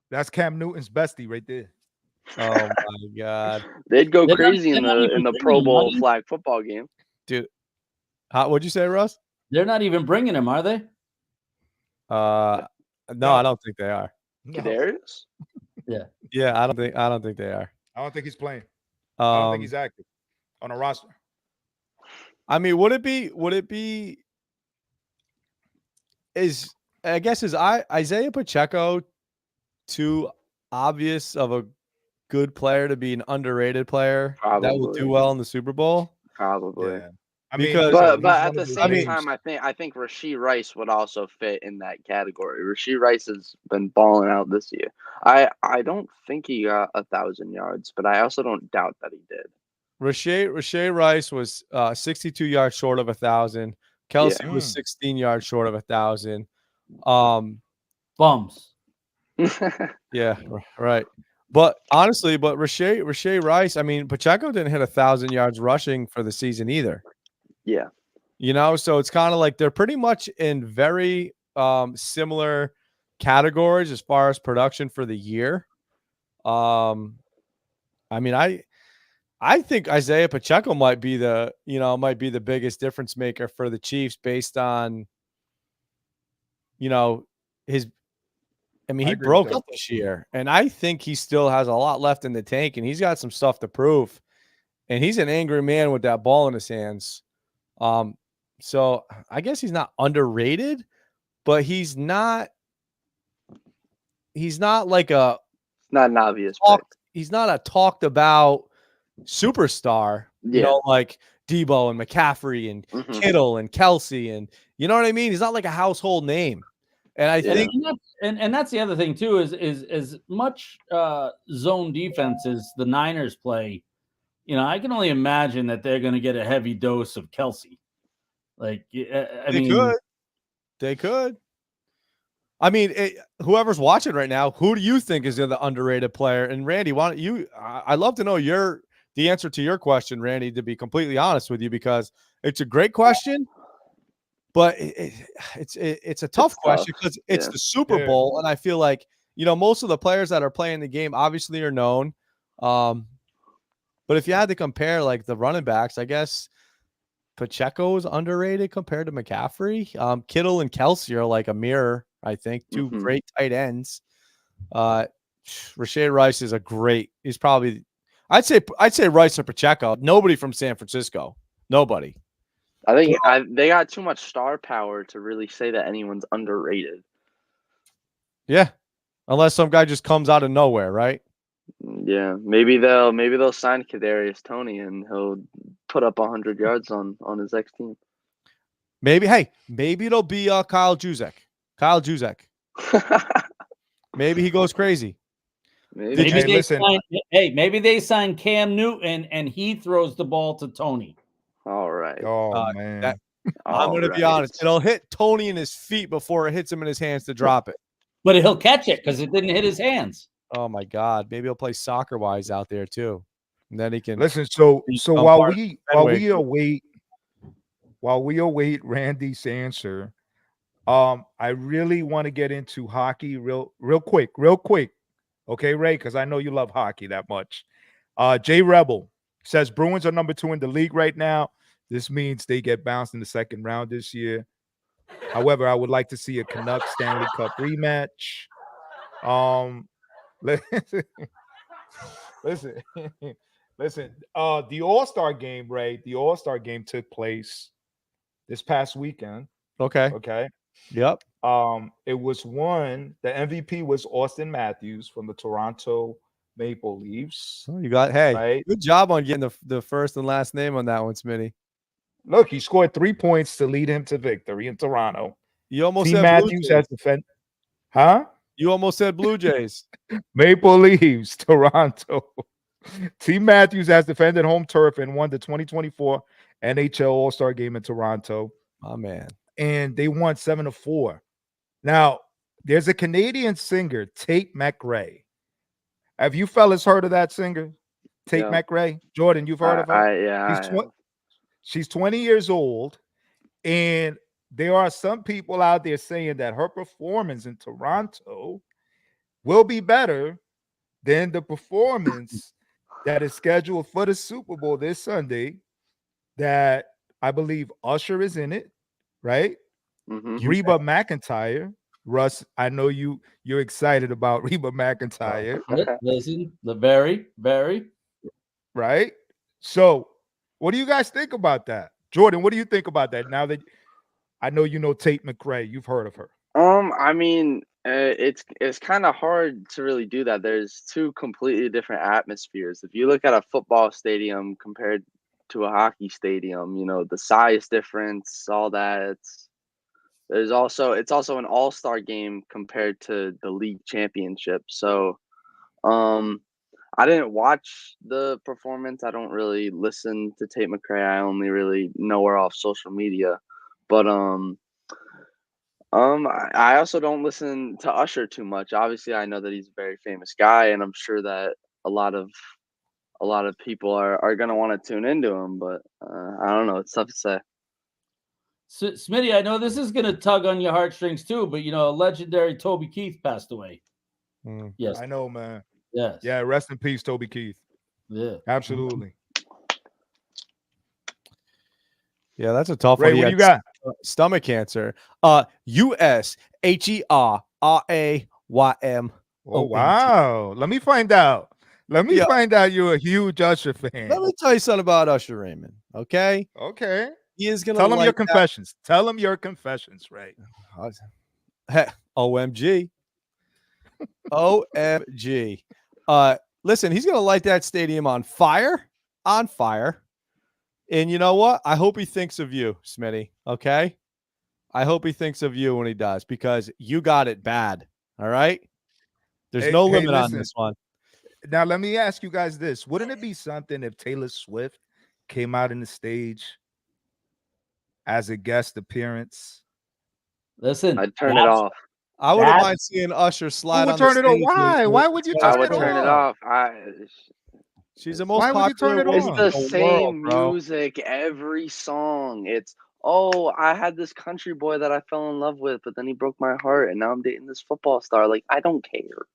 That's Cam Newton's bestie right there. Oh my God! They'd go crazy in the Pro Bowl flag football game, dude. What'd you say, Russ? They're not even bringing him, are they? No, I don't think they are. Kadarius? Yeah, I don't think they are. I don't think he's playing. I don't think he's active on a roster. I mean, would it be is Isaiah Pacheco too obvious of a good player to be an underrated player that will do well in the Super Bowl? Probably. Yeah. But at the same time, I think Rashee Rice would also fit in that category. Rashee Rice has been balling out this year. I don't think he got 1,000 yards, but I also don't doubt that he did. Rashee Rice was 62 yards short of 1,000. Kelsey was 16 yards short of 1,000. Bums. Yeah, right. But honestly, Rashee Rice, I mean, Pacheco didn't hit 1,000 yards rushing for the season either. Yeah. You know, so it's kind of like they're pretty much in very similar categories as far as production for the year. I mean, I think Isaiah Pacheco might be the biggest difference maker for the Chiefs based on, he broke up this year, and I think he still has a lot left in the tank, and he's got some stuff to prove, and he's an angry man with that ball in his hands. So I guess he's not underrated, but he's not like not an obvious pick. He's not a talked about superstar, like Debo and McCaffrey and Kittle and Kelsey, and you know what I mean? He's not like a household name. And I think and that's the other thing too, is as much zone defenses the Niners play, I can only imagine that they're going to get a heavy dose of Kelsey. Like, they could. I mean, whoever's watching right now, who do you think is the underrated player? And Randy, why don't you? I'd love to know the answer to your question, Randy. To be completely honest with you, because it's a great question, but it's a tough question because it's the Super Bowl, and I feel like most of the players that are playing the game obviously are known. But if you had to compare like the running backs, I guess Pacheco is underrated compared to McCaffrey. Kittle and Kelsey are like a mirror. I think two great tight ends. Rashad Rice is he's probably, I'd say Rice or Pacheco. Nobody from San Francisco. Nobody. I think they got too much star power to really say that anyone's underrated. Yeah. Unless some guy just comes out of nowhere, right? Yeah. Maybe they'll sign Kadarius Toney and he'll put up 100 yards on his next team. Maybe it'll be Kyle Juszczyk. Maybe he goes crazy. Maybe they sign Cam Newton and he throws the ball to Toney. All right. Oh man. I'm going to be honest. It'll hit Toney in his feet before it hits him in his hands to drop it. But he'll catch it because it didn't hit his hands. Oh my God. Maybe he'll play soccer wise out there too. And then he can listen. So while we await Randy's answer, I really want to get into hockey real quick. Okay, Ray, because I know you love hockey that much. Jay Rebel says Bruins are number 2 in the league right now. This means they get bounced in the second round this year. However, I would like to see a Canucks Stanley Cup rematch. Listen. The All-Star game, Ray. The All-Star game took place this past weekend. Okay. Yep. It was the MVP was Austin Matthews from the Toronto Maple Leafs. Oh, you got good job on getting the first and last name on that one, Smitty. Look, he scored 3 points to lead him to victory in Toronto. You almost said Matthews has defended. Huh? You almost said Blue Jays. Maple Leafs, Toronto. Team Matthews has defended home turf and won the 2024 NHL All-Star game in Toronto. Oh man. And they won 7-4. Now, there's a Canadian singer, Tate McRae. Have you fellas heard of that singer? Tate McRae? Jordan, you've heard of her? She's 20 years old, and there are some people out there saying that her performance in Toronto will be better than the performance that is scheduled for the Super Bowl this Sunday, that I believe Usher is in it, right? Reba McEntire. Russ, I know you're excited about Reba McEntire. Listen, the very, very. Right? So what do you guys think about that? Jordan, what do you think about that now that I know you know Tate McRae? You've heard of her. I mean, it's kind of hard to really do that. There's two completely different atmospheres. If you look at a football stadium compared to a hockey stadium, the size difference, all that. It's also an all-star game compared to the league championship. So, I didn't watch the performance. I don't really listen to Tate McRae. I only really know her off social media. But I also don't listen to Usher too much. Obviously, I know that he's a very famous guy, and I'm sure that a lot of people are gonna want to tune into him. But I don't know. It's tough to say. So, Smitty, I know this is going to tug on your heartstrings too, but legendary Toby Keith passed away. Yes, I know, man. Yes. Yeah. Rest in peace, Toby Keith. Yeah. Absolutely. Yeah, that's a tough Ray, one. What you got? Stomach cancer. USHERAAYM. Oh wow! Let me find out. Find out you're a huge Usher fan. Let me tell you something about Usher Raymond. Okay. He is gonna tell him your confessions. Tell him your confessions, Ray. OMG. OMG. Listen, he's gonna light that stadium on fire. And you know what? I hope he thinks of you, Smitty. Okay. I hope he thinks of you when he does, because you got it bad. All right. There's no limit on this one. Now, let me ask you guys this. Wouldn't it be something if Taylor Swift came out in the stage as a guest appearance? Listen, I'd turn it off. I wouldn't That- mind seeing Usher Who slide would on the turn it off? stage. Why? Why would you I turn would it turn it off? off. She's the most Why would you popular turn it woman It's off? in the the world, same bro. music every song. It's, oh, I had this country boy that I fell in love with, but then he broke my heart, and now I'm dating this football star. Like, I don't care.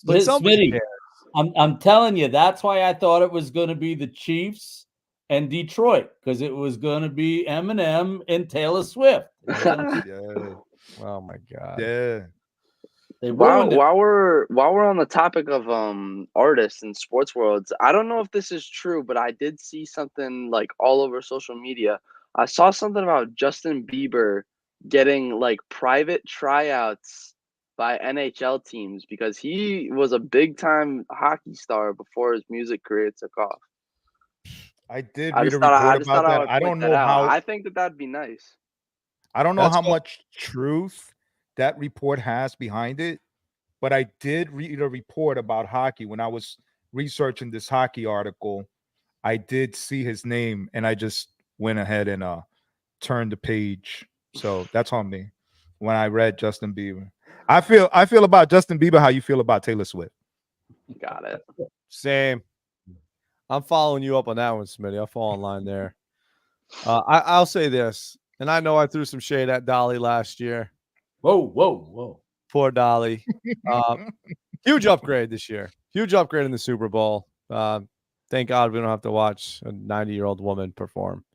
But somebody Smitty, cares. I'm telling you, that's why I thought it was going to be the Chiefs and Detroit, because it was going to be Eminem and Taylor Swift. Yeah. Oh my god. Yeah. They While ruined it. while we're on the topic of artists and sports worlds, I don't know if this is true, but I did see something like all over social media. I saw something about Justin Bieber getting like private tryouts by NHL teams because he was a big time hockey star before his music career took off. I did I read a just thought I report just about thought I that. would I point don't that know out. how I think that'd be nice. That's how what- much truth that report has behind it, but I did read a report about hockey when I was researching this hockey article. I did see his name and I just went ahead and turned the page. So that's on me. When I read Justin Bieber, I feel about Justin Bieber how you feel about Taylor Swift. Got it. Same. I'm following you up on that one, Smitty. I'll fall in line there. I'll say this, and I know I threw some shade at Dolly last year. Whoa. Poor Dolly. Huge upgrade this year. Huge upgrade in the Super Bowl. Thank God we don't have to watch a 90-year-old woman perform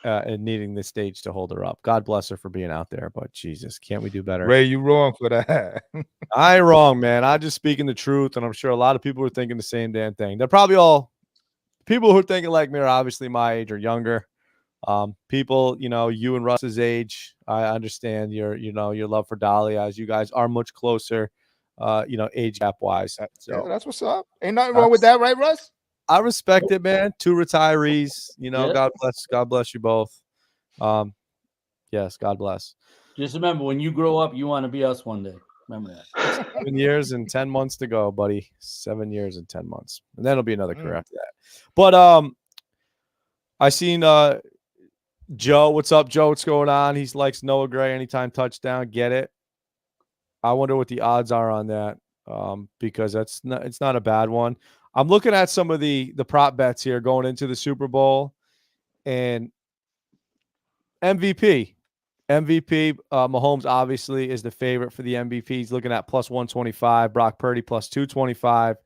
and needing the stage to hold her up. God bless her for being out there, but Jesus, can't we do better? Ray, you wrong for that. I ain't wrong, man. I'm just speaking the truth, and I'm sure a lot of people are thinking the same damn thing. They're probably all people who are thinking like me are obviously my age or younger. People, you and Russ's age, I understand your love for Dolly, as you guys are much closer, age gap wise. So Yeah, that's what's up. Ain't nothing wrong with that, right, Russ? I respect it, man. Two retirees, Yeah. God bless you both. Yes, God bless. Just remember, when you grow up, you want to be us one day. Remember that. 7 years and 10 months to go, buddy. 7 years and 10 months. And then it'll be another career after that. But I seen Joe. What's up, Joe? What's going on? He likes Noah Gray anytime touchdown. Get it. I wonder what the odds are on that. Because it's not a bad one. I'm looking at some of the prop bets here going into the Super Bowl, and MVP, Mahomes obviously is the favorite for the MVP. He's looking at plus 125. Brock Purdy plus 225.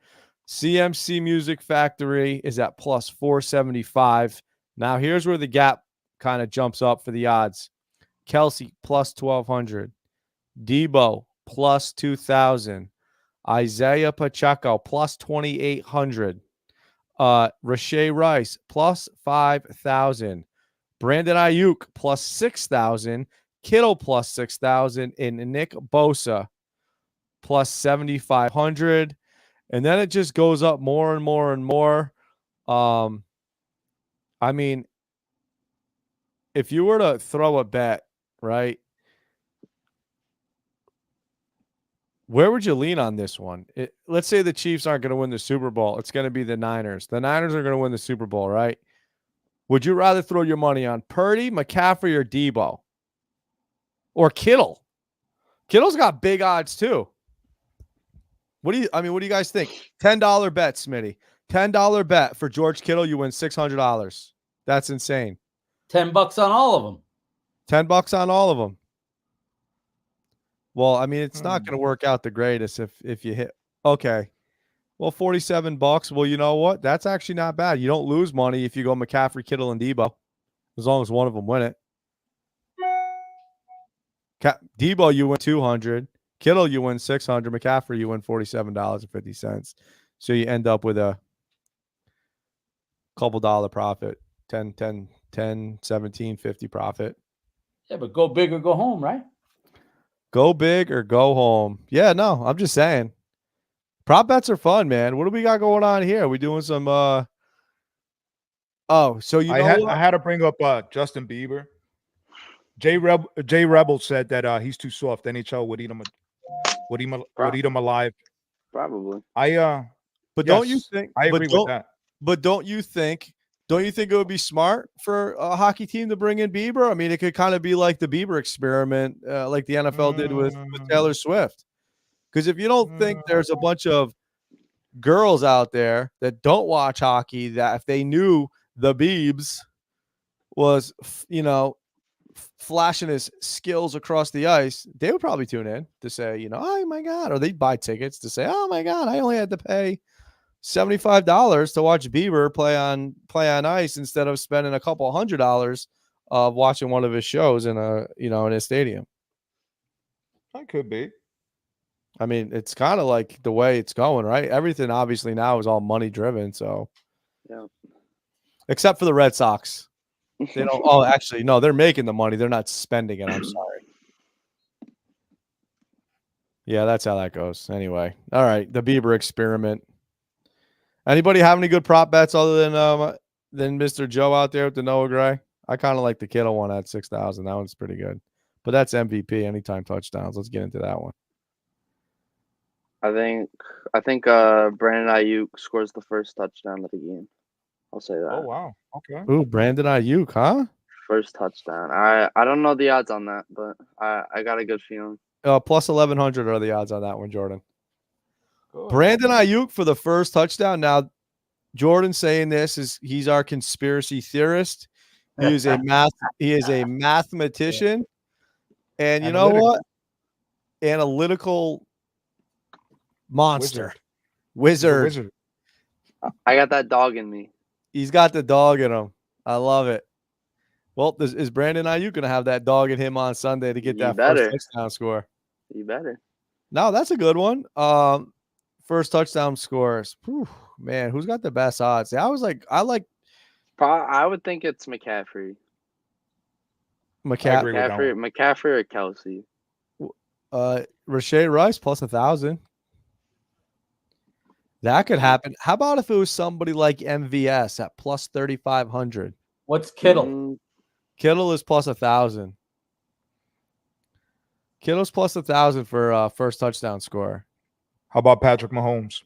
CMC Music Factory is at plus 475. Now here's where the gap kind of jumps up for the odds. Kelsey plus 1,200. Debo plus 2,000. Isaiah Pacheco plus 2,800. Rashay Rice plus 5,000. Brandon Ayuk plus 6,000. Kittle plus 6,000. And Nick Bosa plus 7,500. And then it just goes up more and more and more. I mean, if you were to throw a bet, right? Where would you lean on this one? Let's say the Chiefs aren't going to win the Super Bowl. It's going to be the Niners. The Niners are going to win the Super Bowl, right? Would you rather throw your money on Purdy, McCaffrey, or Debo? Or Kittle? Kittle's got big odds too. What do you guys think? $10 bet, Smitty. $10 bet for George Kittle, you win $600. That's insane. $10 on all of them. $10 on all of them. Well, I mean, it's not going to work out the greatest if you hit. Okay. Well, $47. Well, you know what? That's actually not bad. You don't lose money if you go McCaffrey, Kittle, and Debo, as long as one of them win it. Debo, you win $200. Kittle, you win $600. McCaffrey, you win $47.50. So you end up with a couple dollar profit, 10, 17, 50 profit. Yeah, but go big or go home, right? Go big or go home. Yeah, no, I'm just saying. Prop bets are fun, man. What do we got going on here? Are we doing some so you know I had to bring up Justin Bieber. Jay Rebel said that he's too soft. NHL would eat him alive. Probably. But don't you think I agree with that. But don't you think don't you think it would be smart for a hockey team to bring in Bieber? I mean, it could kind of be like the Bieber experiment, like the NFL did with Taylor Swift. Because if you don't think there's a bunch of girls out there that don't watch hockey, that if they knew the Biebs was, flashing his skills across the ice, they would probably tune in to say, oh my God, or they'd buy tickets to say, oh my God, I only had to pay $75 to watch Bieber play on ice instead of spending a couple $100 of watching one of his shows in a stadium. That could be. I mean, it's kind of like the way it's going, right? Everything obviously now is all money driven. So, Yeah. Except for the Red Sox, they don't. Oh, actually, no, they're making the money. They're not spending it. I'm sorry. Yeah, that's how that goes. Anyway, all right, the Bieber experiment. Anybody have any good prop bets other than Mr. Joe out there with the Noah Gray? I kind of like the Kittle one at 6,000. That one's pretty good, but that's MVP anytime touchdowns. Let's get into that one. I think Brandon Ayuk scores the first touchdown of the game. I'll say that. Oh wow. Okay. Ooh, Brandon Ayuk, huh? First touchdown. I don't know the odds on that, but I got a good feeling. Plus 1,100 are the odds on that one, Jordan. Good. Brandon Ayuk for the first touchdown. Now, Jordan saying this is he's our conspiracy theorist. He is a mathematician, and you know what? Analytical monster, wizard. I got that dog in me. He's got the dog in him. I love it. Well, is Brandon Ayuk going to have that dog in him on Sunday to get that first touchdown score? You better. No, that's a good one. First touchdown scores. Whew, man, who's got the best odds? I would think it's McCaffrey. McCaffrey or Kelsey. Rashay Rice plus 1,000. That could happen. How about if it was somebody like MVS at plus 3,500? What's Kittle? Kittle is plus 1,000. Kittle's plus 1,000 for first touchdown score. How about Patrick Mahomes?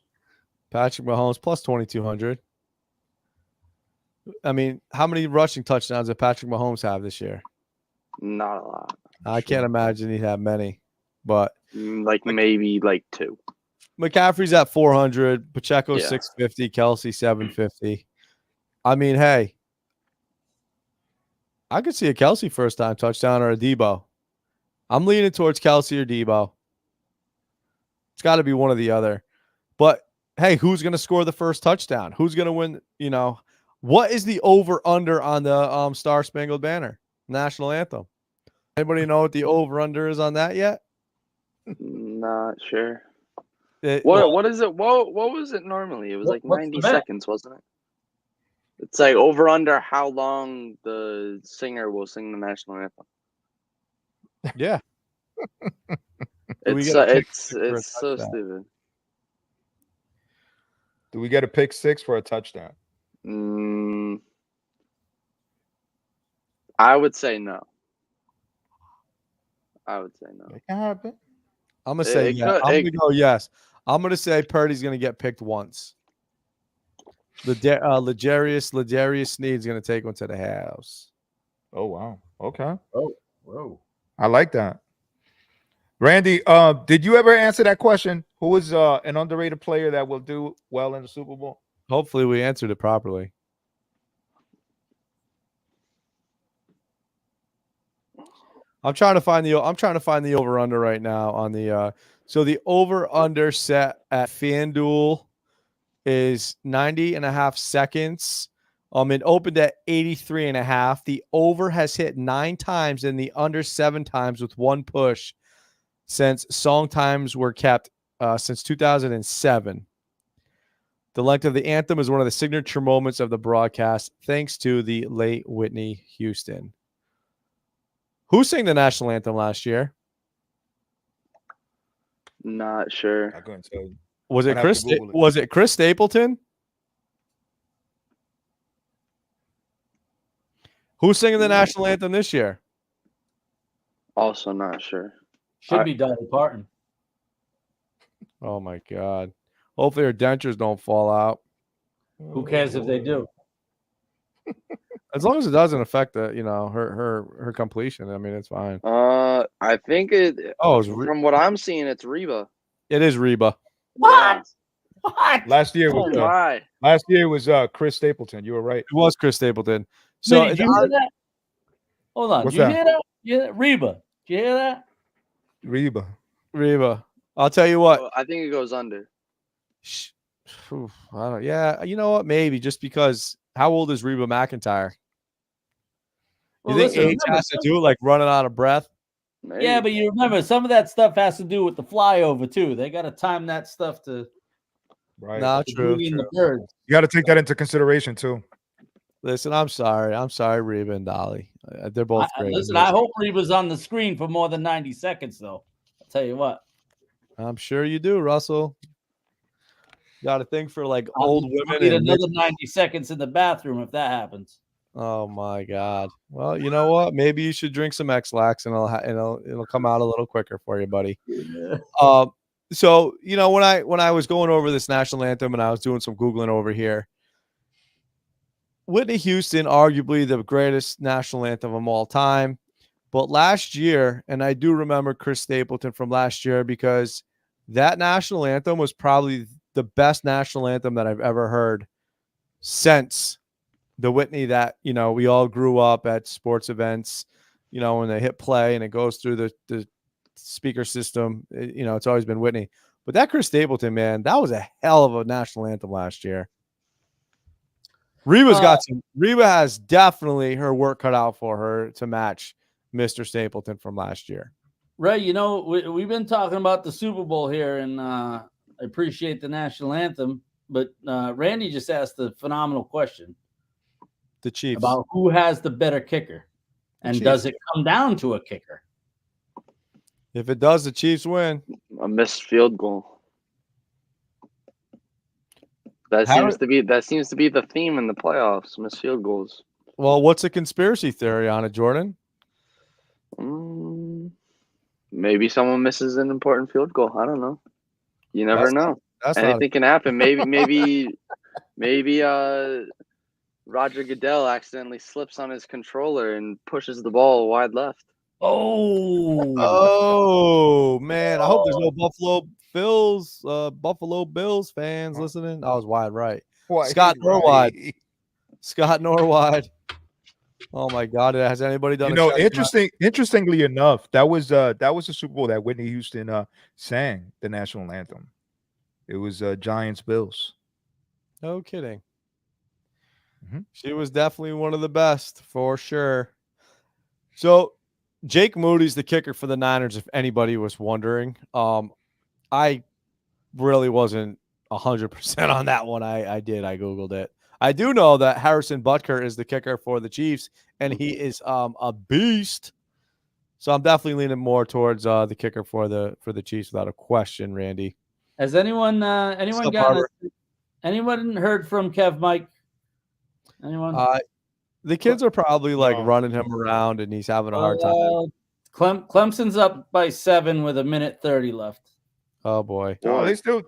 Patrick Mahomes plus 2,200. I mean, how many rushing touchdowns did Patrick Mahomes have this year? Not a lot. I can't imagine he'd have many, but maybe 2. McCaffrey's at 400, Pacheco 650, Kelsey 750. I mean, hey, I could see a Kelsey first time touchdown or a Debo. I'm leaning towards Kelsey or Debo. It's got to be one or the other. But hey, who's going to score the first touchdown? Who's going to win? What is the over/under on the Star Spangled Banner national anthem? Anybody know what the over/under is on that yet? Not sure. What is it? What was it normally? It was 90 seconds, wasn't it? It's over under how long the singer will sing the national anthem. Yeah. It's so stupid. Do we get a pick 6 for a touchdown? I would say no. It can happen. I'm gonna say yes. I'm gonna go yes. I'm gonna say Purdy's gonna get picked once. Ladarius Sneed's gonna take one to the house. Oh wow. Okay. Oh, whoa. I like that. Randy, did you ever answer that question? Who is an underrated player that will do well in the Super Bowl? Hopefully we answered it properly. I'm trying to find the over under right now on the so the over under set at FanDuel is 90.5 seconds. It opened at 83.5. The over has hit 9 times and the under 7 times with one push since song times were kept since 2007. The length of the anthem is one of the signature moments of the broadcast, thanks to the late Whitney Houston. Who sang the national anthem last year? Not sure. I couldn't tell you. Was it Chris Stapleton? Who's singing the national anthem this year? Also not sure. Should be Dolly Parton. Oh my God. Hopefully her dentures don't fall out. Who cares if they do? As long as it doesn't affect the, her completion. I mean, it's fine. I think it. Oh, From what I'm seeing, it's Reba. it is Reba. What? What? Last year Oh was my! Chris Stapleton. You were right. It was Chris Stapleton. So Minnie, did you hear that? Hold on. What's Did you that? hear that? Yeah, Reba. Did you hear that? Reba, I'll tell you what. Oh, I think it goes under. I don't. Yeah, you know what? Maybe just because. How old is Reba McEntire? You Well, think listen, age has to do like running out of breath? Maybe. Yeah, but you remember some of that stuff has to do with the flyover too. They got to time that stuff to Right. Not to true. bring in the birds. You got to take that into consideration too. Listen, I'm sorry, Reba and Dolly. They're both great. Listen, I hope Reba's on the screen for more than 90 seconds, though. I'll tell you what. I'm sure you do, Russell. Got a thing for like old women. I'll need another 90 seconds in the bathroom if that happens. Oh my God. Well, you know what? Maybe you should drink some X-Lax and it'll come out a little quicker for you, buddy. Yeah. So when I was going over this national anthem and I was doing some Googling over here, Whitney Houston, arguably the greatest national anthem of all time. But last year, and I do remember Chris Stapleton from last year because that national anthem was probably the best national anthem that I've ever heard since the Whitney that, we all grew up at sports events, when they hit play and it goes through the speaker system, it's always been Whitney. But that Chris Stapleton, man, that was a hell of a national anthem last year. Reba has definitely her work cut out for her to match Mr. Stapleton from last year. Ray, we've been talking about the Super Bowl here, and I appreciate the national anthem, but Randy just asked a phenomenal question. The Chiefs. About who has the better kicker, and does it come down to a kicker? If it does, the Chiefs win. A missed field goal. That seems to be the theme in the playoffs. Missed field goals. Well, what's a conspiracy theory on it, Jordan? Maybe someone misses an important field goal. I don't know. You never know. Anything can happen. Maybe Roger Goodell accidentally slips on his controller and pushes the ball wide left. Oh man! I hope there's no Buffalo Bills fans listening. I was wide right. Scott Norwide. Scott Norwide. Oh my God! Has anybody done? Interestingly enough, that was the Super Bowl that Whitney Houston sang the national anthem. It was Giants Bills. No kidding. She was definitely one of the best for sure. So Jake Moody's the kicker for the Niners, if anybody was wondering. I really wasn't 100% on that one. I Googled it. I do know that Harrison Butker is the kicker for the Chiefs, and he is a beast. So I'm definitely leaning more towards the kicker for the Chiefs without a question, Randy. Has anyone heard from Kev Mike? Anyone? The kids are probably running him around, and he's having a hard time. Clemson's up by 7 with 1:30 left. Oh boy! No, it's still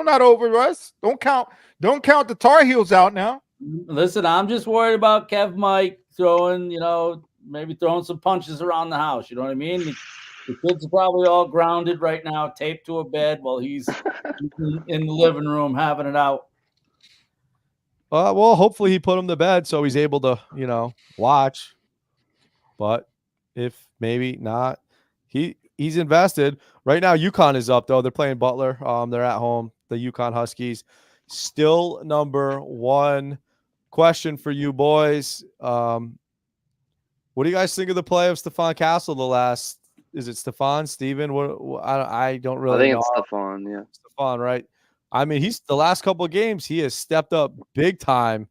not over, Russ. Don't count the Tar Heels out now. Listen, I'm just worried about Kev Mike throwing, maybe throwing some punches around the house. You know what I mean? The kids are probably all grounded right now, taped to a bed while he's in the living room having it out. Well, hopefully he put him to bed so he's able to, watch. But if maybe not, he's invested. Right now, UConn is up, though. They're playing Butler. They're at home. The UConn Huskies. Still number 1. Question for you boys. What do you guys think of the play of Stephon Castle is it Stephon? Steven? I don't really know. I think it's Stephon, yeah. Stephon, right? I mean, he's the last couple of games, he has stepped up big time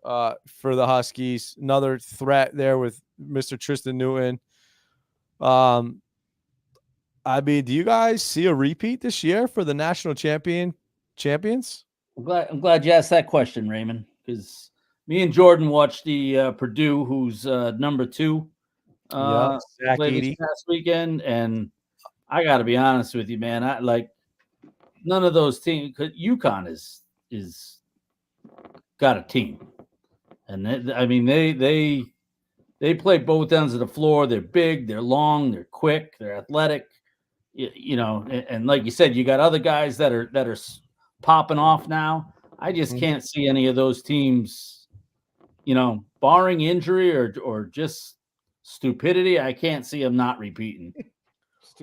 for the Huskies. Another threat there with Mr. Tristan Newton. I mean, do you guys see a repeat this year for the national champions? I'm glad you asked that question, Raymond, because me and Jordan watched the Purdue, who's number 2, play this past weekend, and I got to be honest with you, man. None of those teams. UConn is got a team. And they play both ends of the floor. They're big, they're long, they're quick, they're athletic. And like you said, you got other guys that are popping off now. I just can't see any of those teams, barring injury or just stupidity. I can't see them not repeating.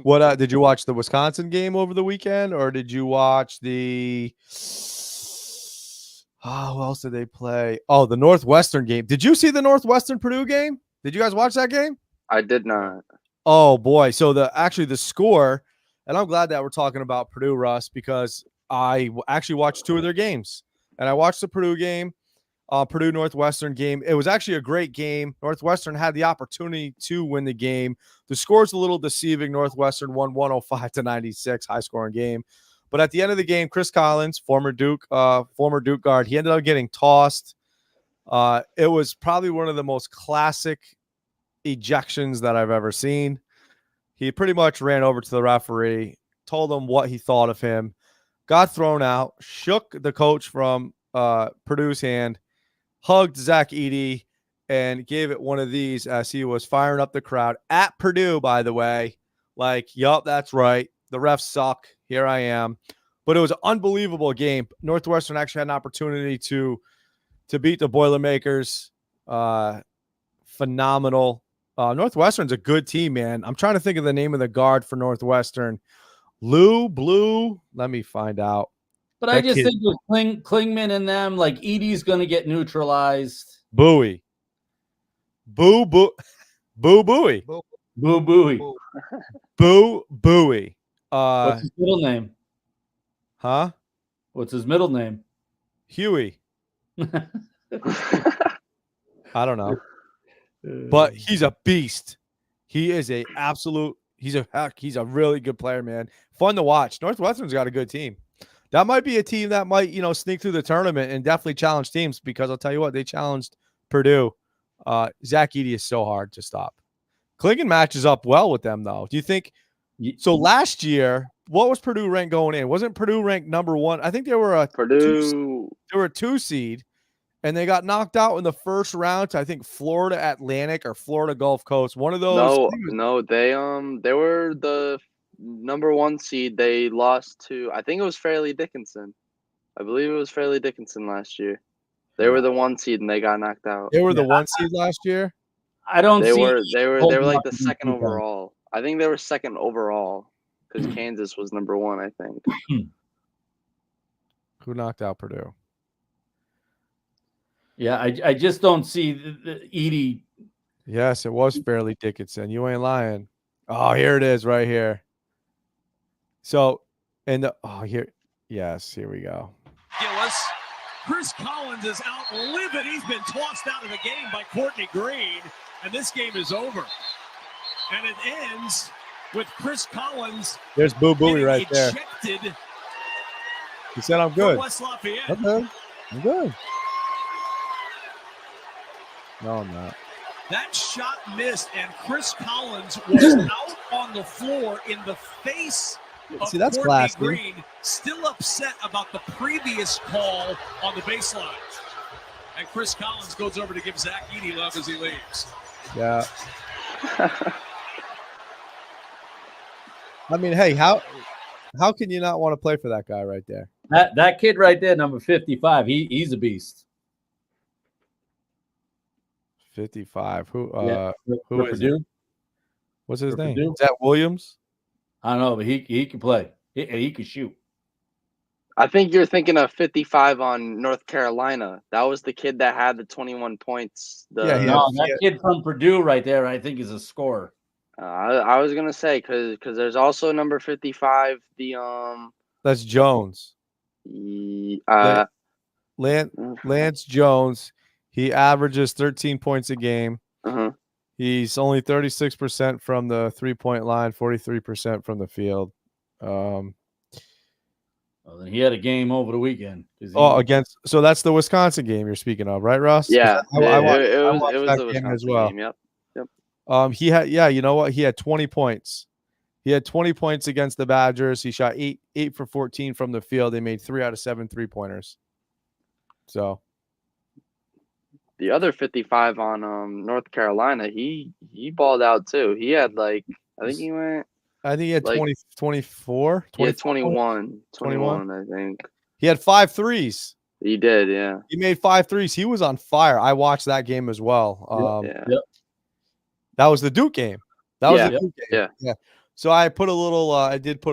What did you watch the Wisconsin game over the weekend, or did you watch the? Who else did they play? Oh, the Northwestern game. Did you see the Northwestern Purdue game? Did you guys watch that game? I did not. Oh boy! So the score, and I'm glad that we're talking about Purdue, Russ, because I actually watched 2 of their games, and I watched the Purdue game, Purdue Northwestern game. It was actually a great game. Northwestern had the opportunity to win the game. The score's a little deceiving. Northwestern won 105-96, high scoring game. But at the end of the game, Chris Collins, former Duke guard, he ended up getting tossed. It was probably one of the most classic ejections that I've ever seen. He pretty much ran over to the referee, told him what he thought of him, got thrown out, shook the coach from Purdue's hand, hugged Zach Edey, and gave it one of these as he was firing up the crowd at Purdue, by the way. Like, yup, that's right. The refs suck. Here I am. But it was an unbelievable game. Northwestern actually had an opportunity to beat the Boilermakers. Phenomenal. Northwestern's a good team, man. I'm trying to think of the name of the guard for Northwestern. Blue. Let me find out. But I just think with Klingman and them, like Edey's going to get neutralized. Bowie. Boo Booey. Boo Buoy. Boo Buoy. What's his middle name? Huh? What's his middle name? Huey. I don't know. But he's a beast. He is he's a really good player, man. Fun to watch. Northwestern's got a good team. That might be a team that might, sneak through the tournament and definitely challenge teams, because I'll tell you what, they challenged Purdue. Zach Edey is so hard to stop. Klingon matches up well with them, though. Do you think so? Last year, what was Purdue ranked going in? Wasn't Purdue ranked number 1? I think they were a 2 seed, and they got knocked out in the first round to, I think, Florida Atlantic or Florida Gulf Coast. One of those. No, they were the number 1 seed. They lost to, I think it was Fairleigh Dickinson. I believe it was Fairleigh Dickinson last year. They were the 1 seed and they got knocked out. They were the 1 seed last year. They were like the 2nd overall. I think they were 2nd overall because Kansas was number 1, I think. Who knocked out Purdue? Yeah, I just don't see the Edey. Yes, it was Fairleigh Dickinson. You ain't lying. Oh, here it is right here. So, here we go. Gillis. Chris Collins is outlived. He's been tossed out of the game by Courtney Green, and this game is over. And it ends with Chris Collins. There's Boo Buoy right there. He said, "I'm good." West Lafayette. Okay, I'm good. No, I'm not. That shot missed, and Chris Collins was out on the floor in the face of that's Courtney classy. Green, still upset about the previous call on the baseline. And Chris Collins goes over to give Zach Edey love as he leaves. Yeah. I mean, hey, how can you not want to play for that guy right there? That kid right there, number 55, he's a beast. 55. Who Who is Purdue? it? What's his name? Purdue? Is that Williams? I don't know, but he can play. He can shoot. I think you're thinking of 55 on North Carolina. That was the kid that had the 21 points. That kid from Purdue right there, I think, is a scorer. I was gonna say because there's also number 55. That's Jones. Lance Jones. He averages 13 points a game. Uh-huh. He's only 36% from the 3-point line, 43% from the field. Well, then he had a game over the weekend. So that's the Wisconsin game you're speaking of, right, Russ? Yeah, I watched that the game Wisconsin as well. game. Yep. He had, you know what? He had 20 points. He had 20 points against the Badgers. He shot 8 for 14 from the field. They made 3 out of 7 3-pointers. So the other 55 on North Carolina, he balled out too. He had like I think he had like 24. he had 21. 21, I think. He had 5 threes. He did, yeah. He made 5 threes. He was on fire. I watched that game as well. Yeah. That was the Duke game. That was the Duke game. Yeah. So I did put a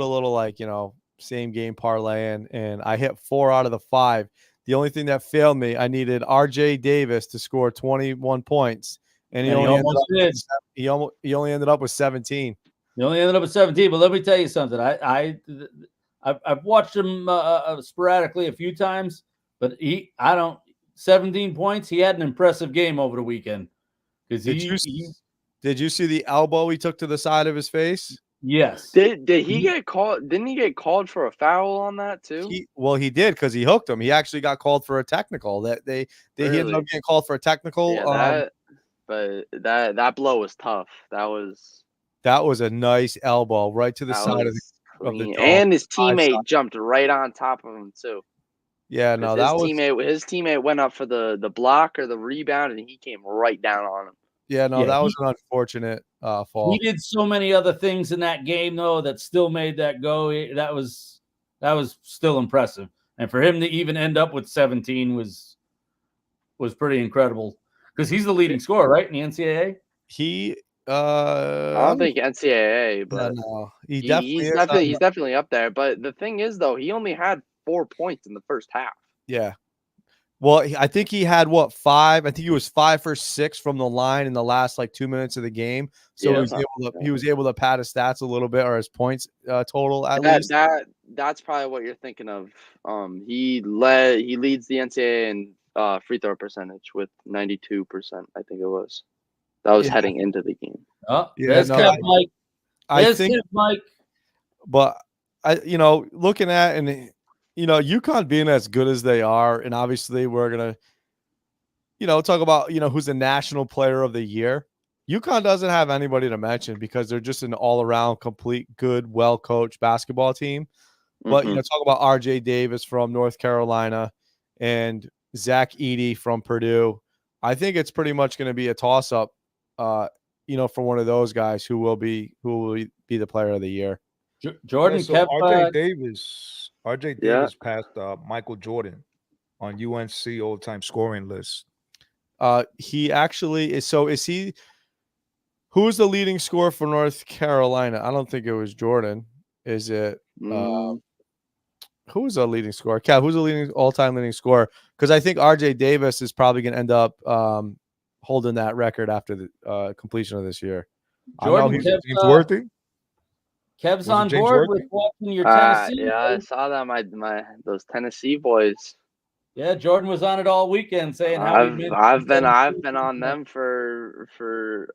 little like, same game parlay in, and I hit 4 out of the 5. The only thing that failed me, I needed RJ Davis to score 21 points, and he only ended up with 17. He only ended up with 17. But let me tell you something. I've watched him sporadically a few times, but 17 points. He had an impressive game over the weekend. Did you see the elbow he took to the side of his face? Yes. Did he get called? Didn't he get called for a foul on that too? He did because he hooked him. He actually got called for a technical. He ended up getting called for a technical. Yeah, that blow was tough. That was a nice elbow right to the side of the dome. And his teammate jumped right on top of him too. Yeah, no, his teammate went up for the block or the rebound, and he came right down on him. Yeah, no, that was an unfortunate fall. He did so many other things in that game, though, that still made that go. That was still impressive, and for him to even end up with 17 was pretty incredible because he's the leading scorer, right, in the NCAA. I don't think NCAA, but no, he's definitely up there. But the thing is, though, he only had 4 points in the first half. Yeah. Well, I think he had 5? I think he was 5 for 6 from the line in the last 2 minutes of the game. So he was able to pad his stats a little bit, or his points total at least. That's probably what you're thinking of. He leads the NCAA in free throw percentage with 92%. I think it was. That was heading into the game. Oh, yeah, Kev Mike. Kev Mike. But looking at UConn being as good as they are, and obviously we're gonna, talk about who's the national player of the year. UConn doesn't have anybody to mention because they're just an all-around, complete, good, well-coached basketball team. But talk about RJ Davis from North Carolina and Zach Edey from Purdue. I think it's pretty much going to be a toss-up, for one of those guys who will be the player of the year. Jordan, RJ Davis passed Michael Jordan on UNC all-time scoring list. He actually is. So is he? Who's the leading scorer for North Carolina? I don't think it was Jordan. Is it? Who's the leading scorer? Kev, who's the all-time leading scorer? Because I think RJ Davis is probably going to end up holding that record after the completion of this year. Jordan, James Worthy. Kev's on board with watching your Tennessee. Yeah, I saw that those Tennessee boys. Yeah, Jordan was on it all weekend saying how I've been on them for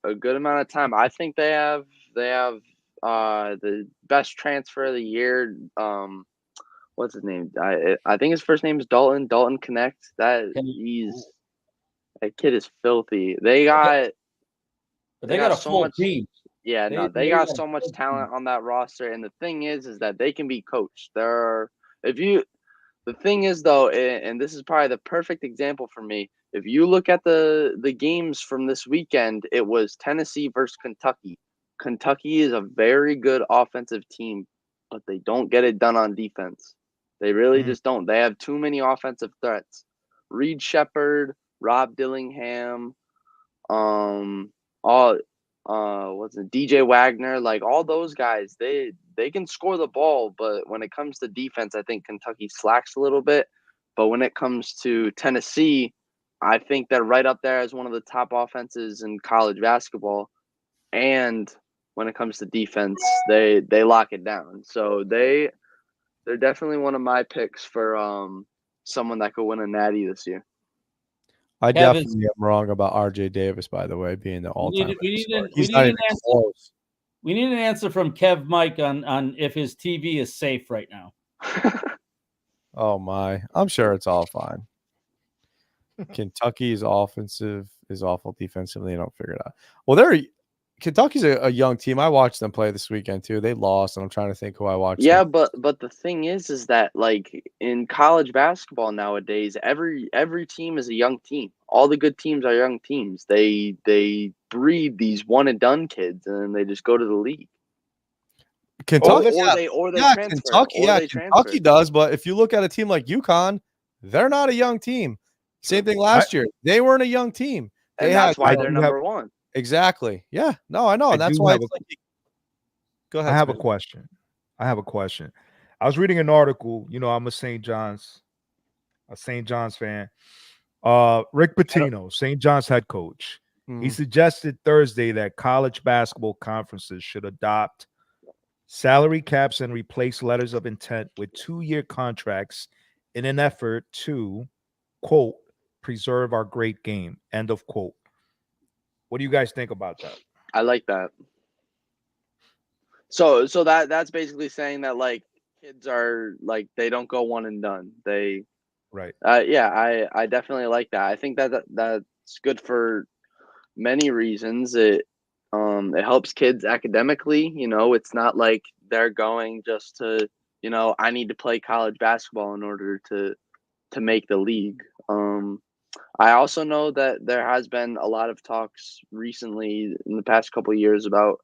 a good amount of time. I think they have the best transfer of the year. What's his name? I think his first name is Dalton. Dalton Connect. That kid is filthy. They got a full team. Yeah, they got so much talent on that roster, and the thing is that they can be coached. The thing is though, and this is probably the perfect example for me. If you look at the games from this weekend, it was Tennessee versus Kentucky. Kentucky is a very good offensive team, but they don't get it done on defense. They really just don't. They have too many offensive threats. Reed Shepherd, Rob Dillingham, DJ Wagner, all those guys, they can score the ball, but when it comes to defense, I think Kentucky slacks a little bit. But when it comes to Tennessee, I think they're right up there as one of the top offenses in college basketball. And when it comes to defense, they lock it down. So they're definitely one of my picks for someone that could win a natty this year. I definitely am wrong about RJ Davis, by the way, being the all-time. He's not even close. We need an answer from Kev Mike on if his TV is safe right now. Oh my! I'm sure it's all fine. Kentucky's offensive is awful defensively. They don't figure it out. Well, Kentucky's a young team. I watched them play this weekend too. They lost, and I'm trying to think who I watched. Yeah, but the thing is that like in college basketball nowadays, every team is a young team. All the good teams are young teams. They breed these one and done kids, and then they just go to the league. Kentucky, Or they yeah, transfer. Kentucky, Or yeah, they Kentucky transfer. does. But if you look at a team like UConn, they're not a young team. Same thing last year. They weren't a young team. They And had that's why I they're do have number one. exactly. Yeah, no, I know, I and that's do why have it's a like. Go I ahead, have a Smith. question. I have a question. I was reading an article. I'm a St. John's fan. Rick Pitino, St. John's head coach. He Mm. suggested Thursday that college basketball conferences should adopt salary caps and replace letters of intent with 2-year contracts in an effort to, quote, preserve our great game, end of quote. What do you guys think about that? I like that. So that's basically saying that like kids are like they don't go one and done. They Right. yeah, I definitely like that. I think that's good for many reasons. It helps kids academically, it's not like they're going just to, I need to play college basketball in order to make the league. I also know that there has been a lot of talks recently in the past couple of years about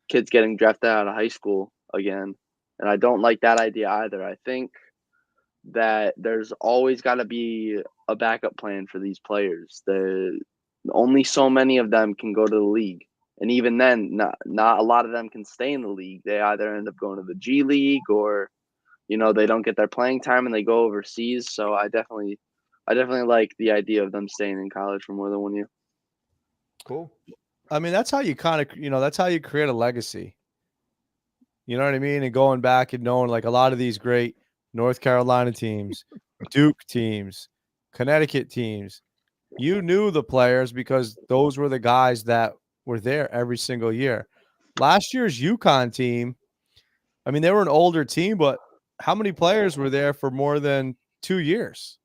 kids getting drafted out of high school again, and I don't like that idea either. I think that there's always got to be a backup plan for these players. Only so many of them can go to the league, and even then, not a lot of them can stay in the league. They either end up going to the G League or they don't get their playing time and they go overseas. So I definitely like the idea of them staying in college for more than 1 year. Cool. I mean, that's how you kind of, that's how you create a legacy. You know what I mean? And going back and knowing like a lot of these great North Carolina teams, Duke teams, Connecticut teams, you knew the players because those were the guys that were there every single year. Last year's UConn team, I mean, they were an older team, but how many players were there for more than 2 years?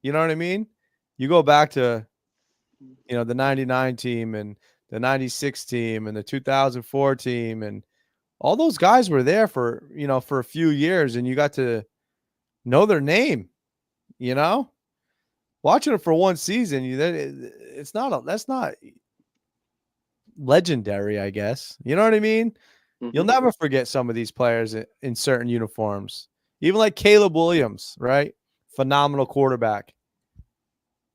You know what I mean? You go back to, the 99 team and the 96 team and the 2004 team, and all those guys were there for, for a few years, and you got to know their name, watching it for one season. That's not legendary, I guess. You know what I mean? Mm-hmm. You'll never forget some of these players in certain uniforms. Even like Caleb Williams, right? Phenomenal quarterback.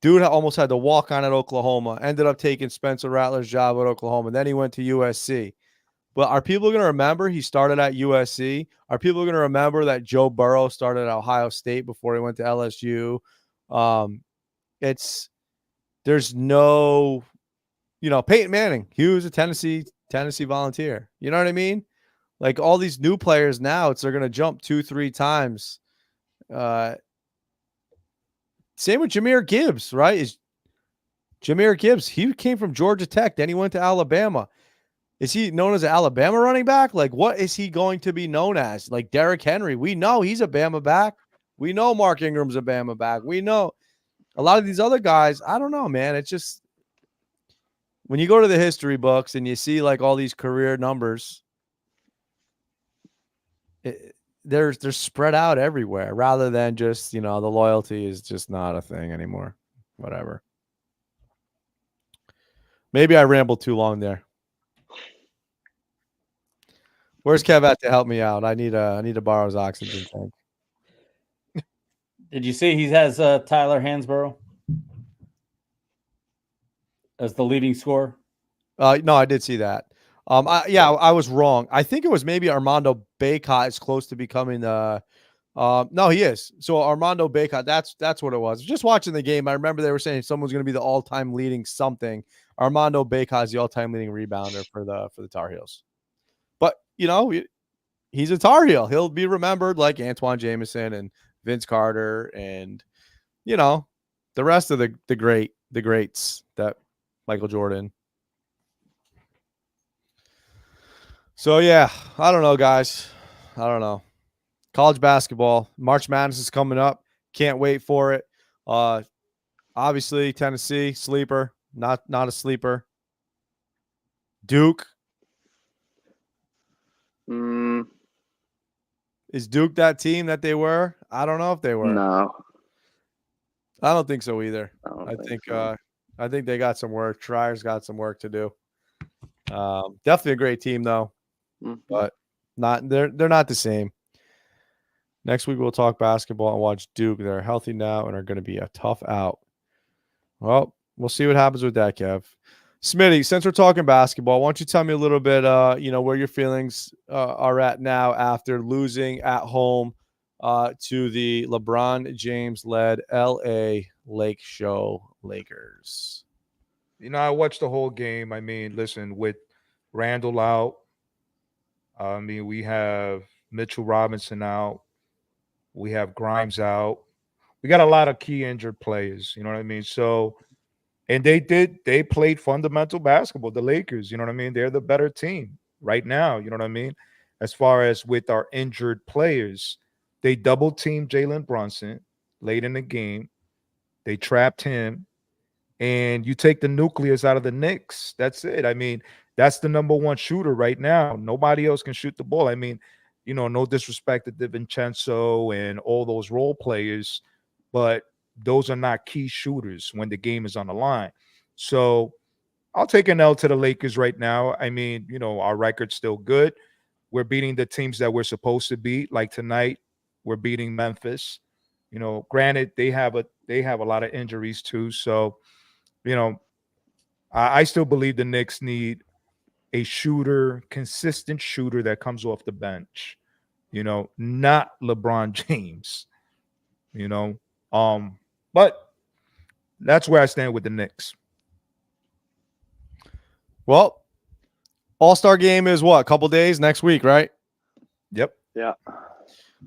Dude almost had to walk on at Oklahoma. Ended up taking Spencer Rattler's job at Oklahoma. Then he went to USC. But are people going to remember he started at USC? Are people going to remember that Joe Burrow started at Ohio State before he went to LSU? There's no, Peyton Manning. He was a Tennessee Volunteer. You know what I mean? Like all these new players now, they're going to jump 2-3 times. Same with Jahmyr Gibbs, right? Jahmyr Gibbs, he came from Georgia Tech, then he went to Alabama. Is he known as an Alabama running back? Like, what is he going to be known as? Like Derrick Henry. We know he's a Bama back. We know Mark Ingram's a Bama back. We know a lot of these other guys. I don't know, man. It's just when you go to the history books and you see like all these career numbers, they're spread out everywhere rather than just, the loyalty is just not a thing anymore. Whatever. Maybe I rambled too long there. Where's Kev at to help me out? I need to borrow his oxygen tank. Did you see he has Tyler Hansborough as the leading scorer? No, I did see that. I was wrong. I think it was maybe Armando Bacot is close to becoming the. No, he is. So Armando Bacot, that's what it was. Just watching the game, I remember they were saying someone's going to be the all-time leading something. Armando Bacot is the all-time leading rebounder for the Tar Heels. But he's a Tar Heel. He'll be remembered like Antoine Jameson and Vince Carter and the rest of the greats that Michael Jordan. So yeah, I don't know, guys. I don't know. College basketball, March Madness is coming up. Can't wait for it. Obviously Tennessee sleeper, not a sleeper. Duke. Mm, Is Duke that team that they were? I don't know if they were. no, I don't think so either. I don't I think think so. I think they got some work. Tryer's got some work to do. Definitely a great team though, Mhm. but they're not the same. Next week we'll talk basketball and watch Duke. They're healthy now and are going to be a tough out. Well, we'll see what happens with that, Kev. Smitty, since we're talking basketball, why don't you tell me a little bit, where your feelings are at now after losing at home to the LeBron James-led L.A. Lake Show Lakers. I watched the whole game. I mean, listen, with Randall out, I mean, we have Mitchell Robinson out, we have Grimes out. We got a lot of key injured players. You know what I mean? So, and they played fundamental basketball. The Lakers, you know what I mean? They're the better team right now. You know what I mean? As far as with our injured players, they double teamed Jalen Brunson late in the game. They trapped him, and you take the nucleus out of the Knicks. That's it. I mean, that's the number one shooter right now. Nobody else can shoot the ball. I mean, no disrespect to DiVincenzo and all those role players, but those are not key shooters when the game is on the line. So I'll take an L to the Lakers right now. I mean, our record's still good. We're beating the teams that we're supposed to beat. Like tonight, we're beating Memphis. Granted, they have a lot of injuries too. So, I still believe the Knicks need a shooter, consistent shooter that comes off the bench. Not LeBron James. You know, but that's where I stand with the Knicks. Well, All-Star game is what? A couple days next week, right? Yep. Yeah.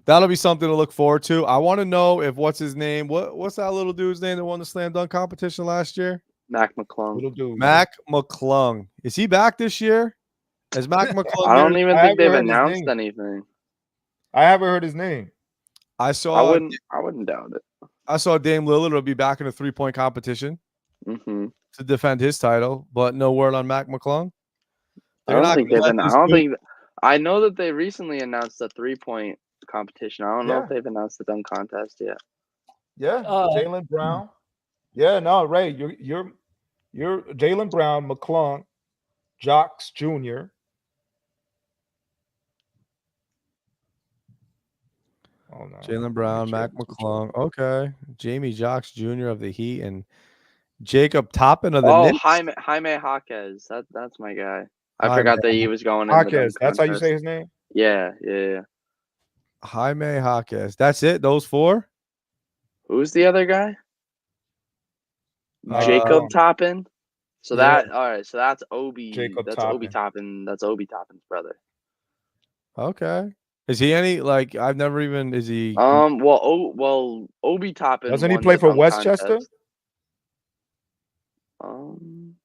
That'll be something to look forward to. I want to know if what's his name? What's that little dude's name that won the slam dunk competition last year? Mac McClung. Little dude. Mac McClung. Is he back this year? Is Mac McClung I there? don't even I think haven't they've heard his announced name. anything. I haven't heard his name. I I saw wouldn't doubt it. Dame Lillard will be back in a 3-point competition Mm-hmm. to defend his title, but no word on Mac McClung. I They're don't not think going to they've let been. I this don't dude. think. I know that they recently announced a 3-point competition. I don't know Yeah. if they've announced the dunk contest yet. Yeah, Uh, Jalen Brown. Yeah, no, Ray, you're Jalen Brown, McClung, Jocks Jr. Oh no, Jalen Brown, Let Mac me check. McClung. Okay. Jamie Jocks Jr. of the Heat and Jacob Toppin of the Oh, Knicks. Jaime Jaquez. That's my guy. I Jaime forgot that he was going in the dunk Jaquez, that's how you contest. say his name? Yeah. Jaime Jaquez. That's it? Those four? Who's the other guy? Jacob Toppin. So yeah. all right. So that's Obi. Jacob That's Obi Toppin. Toppin. That's Obi Toppin's brother. Okay. Is he any I've never even is he Well, Obi Toppin. Doesn't he won play the for dunk Westchester? contest. I'm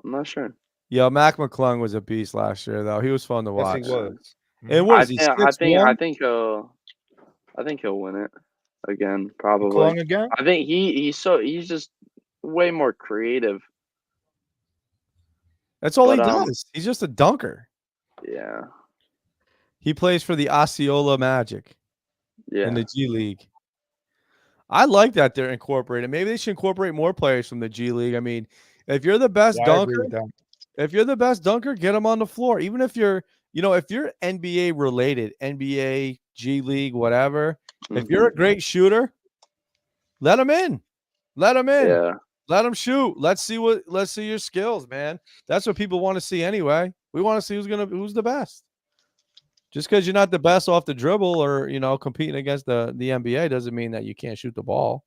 not sure. Yo, Mac McClung was a beast last year though. He was fun to Yes, watch. he was. And what is he? 6'1"? I think he'll win it again. Probably. McClung again? I think he's just way more creative. That's all he But, does. He's just a dunker. Yeah. He plays for the Osceola Magic Yeah. in the G League. I like that they're incorporating. Maybe they should incorporate more players from the G League. I mean, if you're the best Yeah, I agree dunker, with that. if you're the best dunker, get them on the floor. Even if you're, if you're NBA related, NBA, G League, whatever, if you're a great shooter, let them in. Let them in. Yeah. Let them shoot. Let's see your skills, man. That's what people want to see anyway. We want to see who's the best. Just because you're not the best off the dribble or, competing against the NBA doesn't mean that you can't shoot the ball.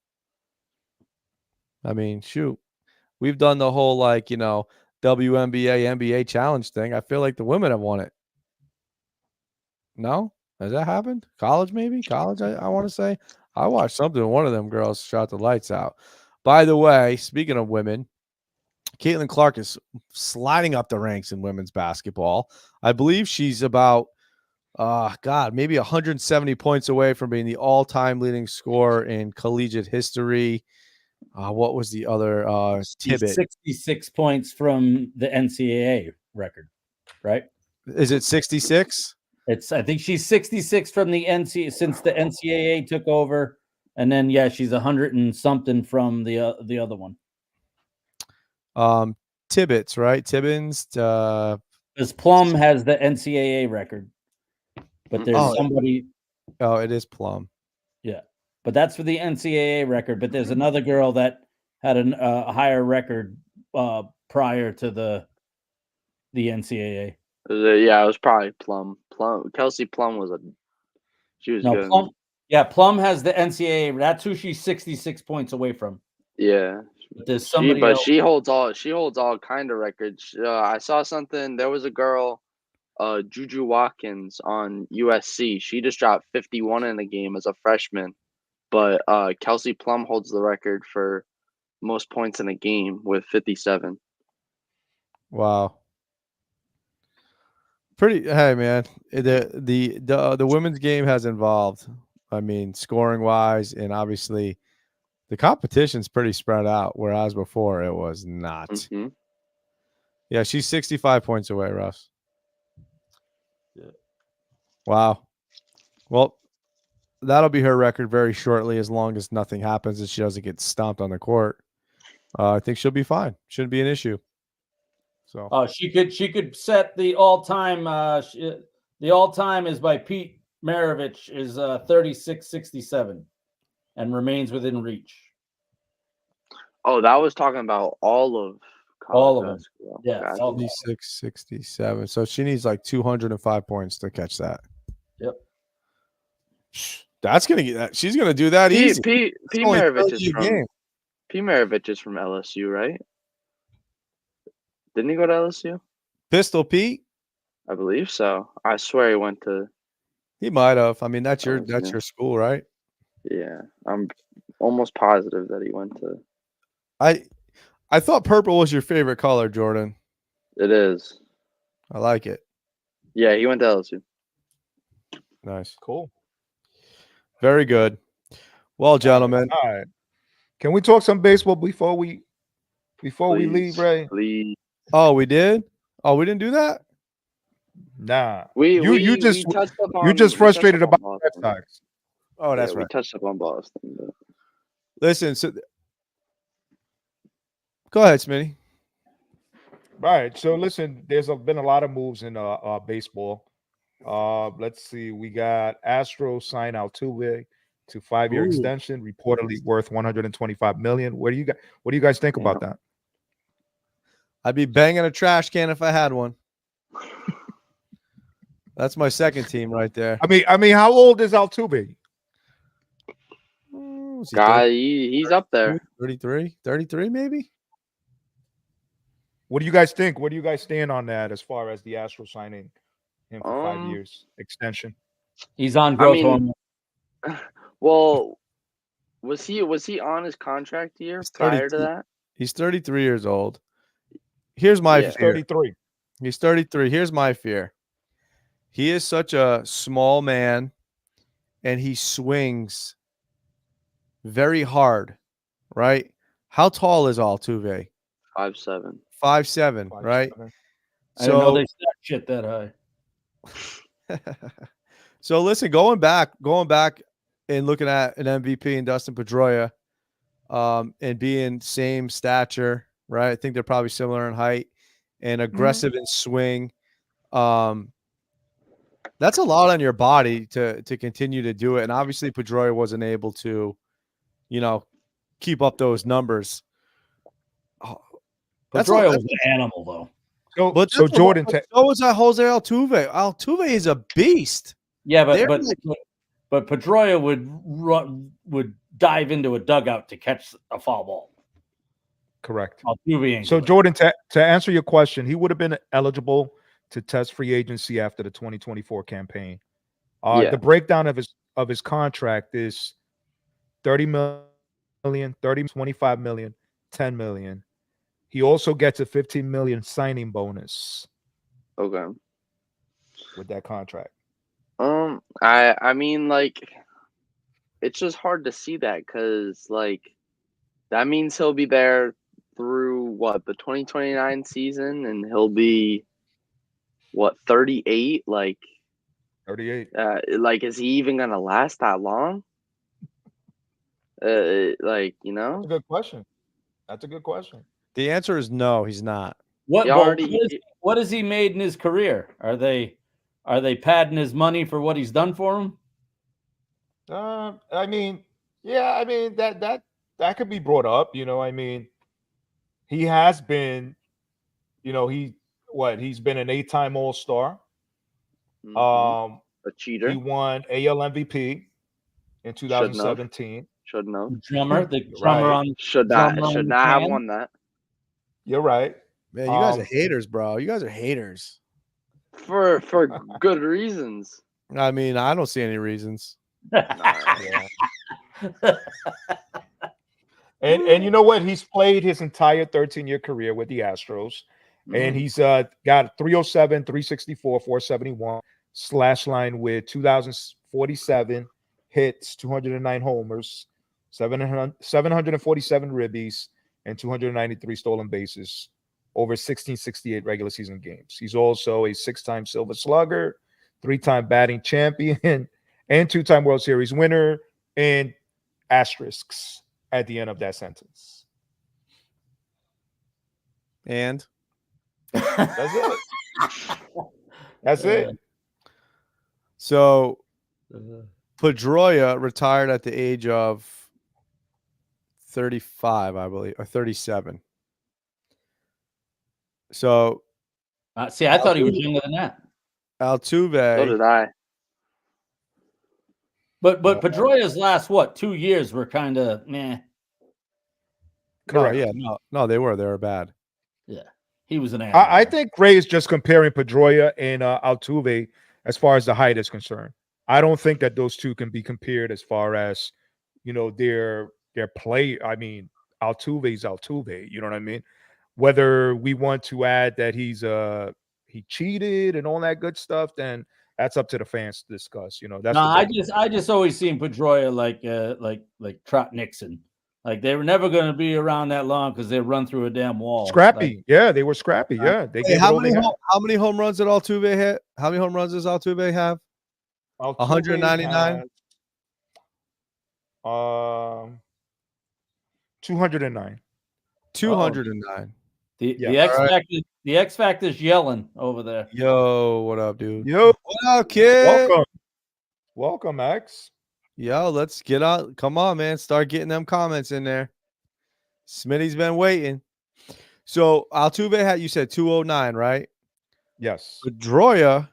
I mean, shoot. We've done the whole WNBA, NBA challenge thing. I feel like the women have won it. No? Has that happened? College, maybe? College, I want to say. I watched something. One of them girls shot the lights out. By the way, speaking of women, Caitlin Clark is sliding up the ranks in women's basketball. I believe she's about, maybe 170 points away from being the all-time leading scorer in collegiate history. What was the other She's Tibbet? 66 points from the NCAA record, right? Is it 66? I think she's 66 from the NCAA since the NCAA took over, and then she's 100 and something from the other one. Tibbets, right? Tibbins. Because Plum has the NCAA record, but there's somebody. Oh, it is Plum. Yeah, but that's for the NCAA record. But there's another girl that had a higher record prior to the NCAA. Yeah, it was probably Plum. Kelsey Plum she was good. Plum, Plum has the NCAA. That's who she's 66 points away from. Yeah, but there's somebody else. She holds all kind of records. I saw something. There was a girl, Juju Watkins on USC. She just dropped 51 in a game as a freshman, but Kelsey Plum holds the record for most points in a game with 57. Wow. Hey man, the women's game has evolved. I mean, scoring wise, and obviously the competition's pretty spread out, whereas before it was not. Mm-hmm. Yeah, she's 65 points away, Russ. Yeah. Wow. Well, that'll be her record very shortly, as long as nothing happens and she doesn't get stomped on the court. I think she'll be fine. Shouldn't be an issue. So she could set the all-time. The all-time is by Pete Maravich is 36-67, and remains within reach. Oh, that was talking about all of them. Yeah, 36-67. So she needs like 205 points to catch that. Yep. That's gonna get that. She's gonna do that easy. Pete Maravich is from LSU, right? Didn't he go to LSU? Pistol Pete? I believe so. I swear he went to. He might have. I mean, that's your school, right? Yeah, I'm almost positive that he went to. I thought purple was your favorite color, Jordan. It is. I like it. Yeah, he went to LSU. Nice. Cool. Very good. Well, gentlemen. All right. Can we talk some baseball before we leave, Ray? Please. Oh, we did? Oh, we didn't do that? Nah. You just frustrated about Red Sox. Oh, that's right. We touched up on Boston. But... Listen, so go ahead, Smitty. Right. So listen, there's been a lot of moves in baseball. Let's see. We got Astros sign Altuve to 5-year extension, reportedly worth $125 million. What do you guys think about that? I'd be banging a trash can if I had one. That's my second team right there. I mean, how old is Altuve? He's up there. 33 maybe. What do you guys think? What do you guys stand on that as far as the Astros signing him for 5 years extension? He's on growth hormone. Well, was he on his contract year prior to that? He's 33 years old. Here's my fear. 33. He's 33. Here's my fear. He is such a small man, and he swings very hard, right? How tall is Altuve? 5'7". 5'7", right? I didn't know they stack shit that high. So listen, going back and looking at an MVP and Dustin Pedroia, and being same stature, right? I think they're probably similar in height and aggressive in swing. That's a lot on your body to continue to do it. And obviously Pedroia wasn't able to, keep up those numbers. Pedroia was an animal, though. So Jordan, so was that Jose Altuve. Altuve is a beast. Yeah, but Pedroia would dive into a dugout to catch a foul ball. Correct. Altuve. So Jordan, to answer your question, he would have been eligible to test free agency after the 2024 campaign. The breakdown of his contract is $30 million, $25 million, $10 million. He also gets a $15 million signing bonus. Okay. With that contract. I mean, like, it's just hard to see that because, like, That means he'll be there through what, the 2029 season, and he'll be what, 38? Like 38. like, is he even gonna last that long? Like, you That's a know, good question. That's a good question. The answer is no, he's not. What he well, already what has he made in his career? Are they padding his money for what he's done for him? I mean, yeah, I mean that could be brought up. I mean, he has been, he's been an 8-time All-Star. a He cheater. won AL MVP in Shouldn't have. 2017. Shouldn't have. The drummer Right. on Should drummer not. on Should the not have can? won that. You're right. Man, you guys are Um, haters, bro. You guys are haters. For good reasons. I mean, I don't see any reasons. Nah. Yeah. And you know what? He's played his entire 13-year career with the Astros, and he's got 307, 364, 471 slash line with 2,047 hits, 209 homers, 747 ribbies, and 293 stolen bases over 1668 regular season games. He's also a 6-time Silver Slugger, 3-time batting champion, and 2-time World Series winner, and asterisks at the end of that sentence. And That's it. That's it. so Pedroia retired at the age of 35, I believe, or 37. So See, I thought he was younger than that. Altuve. So did I. But Pedroia's last 2 years were kind of meh. Correct. No, they were bad. Yeah, he was an animal. I think Ray is just comparing Pedroia and Altuve as far as the height is concerned. I don't think that those two can be compared as far as their play. I mean, Altuve's Altuve. You know what I mean? Whether we want to add that he cheated and all that good stuff, then that's up to the fans to discuss. That's I just always seen Pedroia like Trot Nixon. Like they were never going to be around that long because they run through a damn wall. Scrappy. Yeah, they were scrappy. Yeah, they gave how many home runs did Altuve hit? How many home runs does Altuve have? 199. 209. 209. The X Factor's yelling over there. Yo, what up, dude? Yo, what up, kid? Welcome, X. Yo, let's get out. Come on, man. Start getting them comments in there. Smitty's been waiting. So Altuve had, you said 209, right? Yes. Pedroia,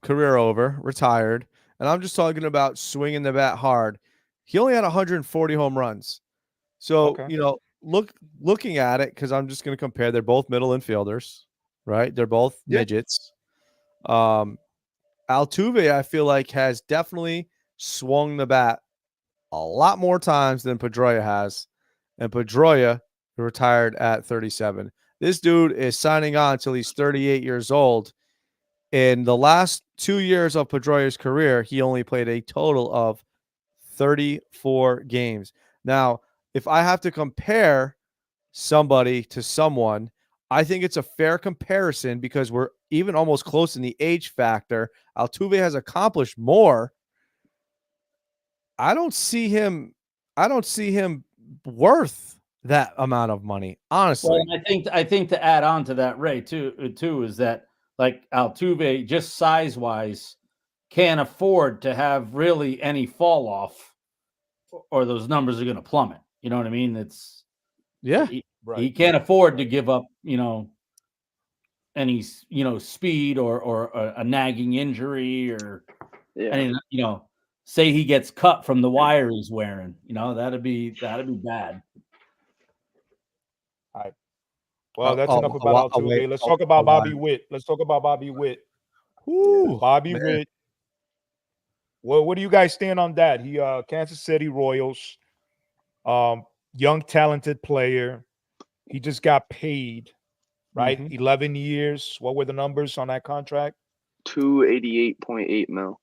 career over, retired. And I'm just talking about swinging the bat hard. He only had 140 home runs. So, looking at it, because I'm just going to compare, they're both middle infielders, right? They're both midgets. Altuve, I feel like, has definitely swung the bat a lot more times than Pedroia has. And Pedroia retired at 37. This dude is signing on until he's 38 years old. In the last 2 years of Pedroia's career, he only played a total of 34 games. Now, if I have to compare somebody to someone, I think it's a fair comparison because we're even almost close in the age factor. Altuve has accomplished more. I don't see him worth that amount of money, honestly. Well, I think to add on to that, Ray, too, is that like Altuve, just size-wise, can't afford to have really any fall off, or those numbers are going to plummet. You know what I mean? He can't afford to give up, any, speed or a nagging injury or any, say he gets cut from the wire he's wearing. That'd be bad. All right. Well, that's enough about Altuve. Let's talk about Bobby Witt. Bobby Witt. Well, what do you guys stand on that? He Kansas City Royals, young talented player. He just got paid, right? 11 years. What were the numbers on that contract? 288.8 mil.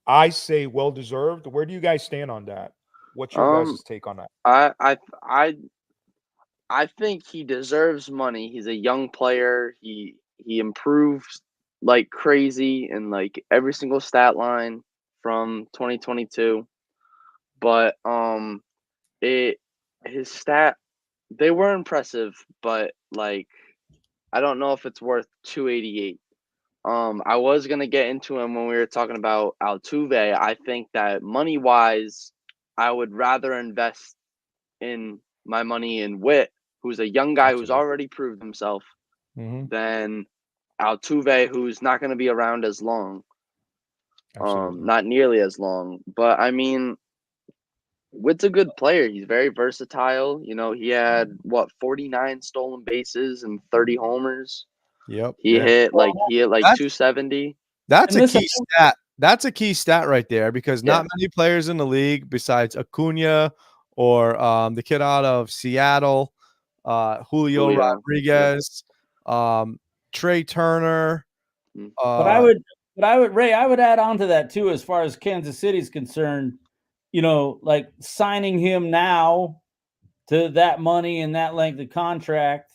I say well deserved. Where do you guys stand on that? What's your guys' take on that? I think he deserves money. He's a young player. He improved like crazy in like every single stat line from 2022. But his stat, they were impressive, but like I don't know if it's worth 288. I was gonna get into him when we were talking about Altuve. I think that money wise, I would rather invest in my money in Witt, who's a young guy who's already proved himself, than Altuve, who's not going to be around as long. Not nearly as long. But I mean, Witt's a good player. He's very versatile. You know, he had 49 stolen bases and 30 homers. Yep. He hit like 270. That's a key stat. That's a key stat right there because not many players in the league besides Acuna or the kid out of Seattle, Julio Rodriguez, Trey Turner. But I would add on to that too, as far as Kansas City's concerned. You know, like signing him now to that money and that length of contract,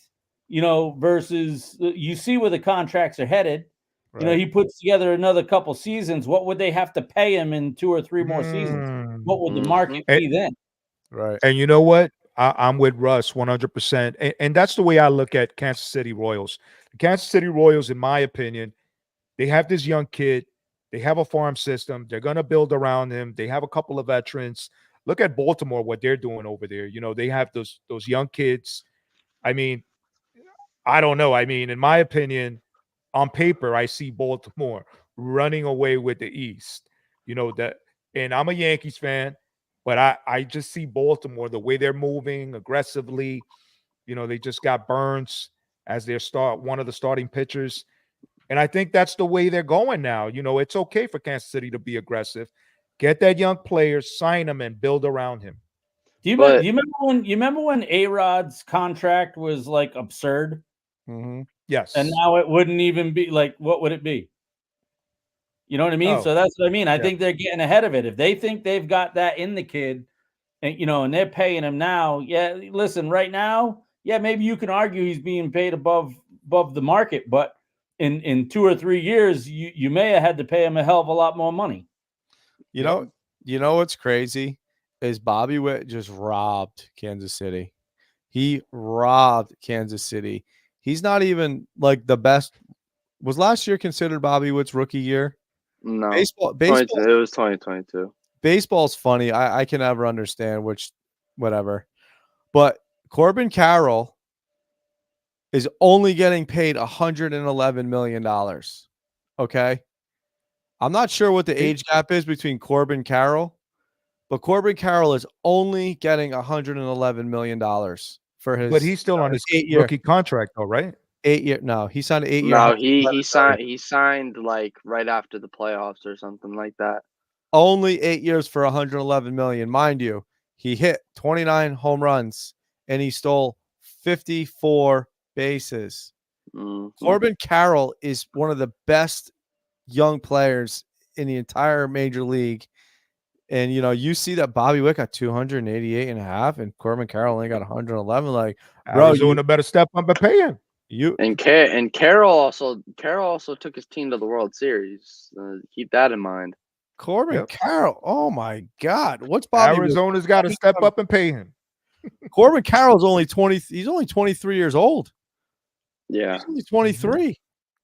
you know, versus you see where the contracts are headed. Right. You know, he puts together another couple seasons. What would they have to pay him in 2 or 3 more seasons? What would the market be then? Right. And you know what? I'm with Russ 100%. And that's the way I look at Kansas City Royals. The Kansas City Royals, in my opinion, they have this young kid. They have a farm system. They're going to build around him. They have a couple of veterans. Look at Baltimore, what they're doing over there. You know, they have those young kids. I mean, I don't know. I mean, in my opinion, on paper, I see Baltimore running away with the East. You know, that, and I'm a Yankees fan, but I just see Baltimore, the way they're moving aggressively. You know, they just got Burns as their one of the starting pitchers. And I think that's the way they're going now. You know, it's okay for Kansas City to be aggressive. Get that young player, sign him, and build around him. Do you remember when A-Rod's contract was like absurd? Yes. And now it wouldn't even be like, what would it be? You know what I mean? So that's what I mean. I think they're getting ahead of it. If they think they've got that in the kid, and you know, and they're paying him now, listen, right now, maybe you can argue he's being paid above the market, but in 2 or 3 years, you may have had to pay him a hell of a lot more money. You know what's crazy is Bobby Witt just robbed Kansas City. He robbed Kansas City. He's not even like the best. Was last year considered Bobby Witt's rookie year? No. Baseball. It was 2022. Baseball's funny. I can never understand whatever. But Corbin Carroll is only getting paid $111 million. Okay. I'm not sure what the age gap is between Corbin Carroll, but Corbin Carroll is only getting $111 million for his. But he's still on his rookie contract, though, right? 8 year. No, he signed an 8 year. No, he signed like right after the playoffs or something like that. Only 8 years for $111 million, mind you. He hit 29 home runs and he stole 54 bases. Corbin Carroll is one of the best young players in the entire major league. And, you know, you see that Bobby Witt got 288 and a half and Corbin Carroll only got 111. Like, bro, Arizona better step up and pay him. Carroll also took his team to the World Series. Keep that in mind. Corbin Carroll. Oh my God. What's Bobby? Arizona's got to step up and pay him. Corbin Carroll's only 20. He's only 23 years old. Yeah. He's only 23.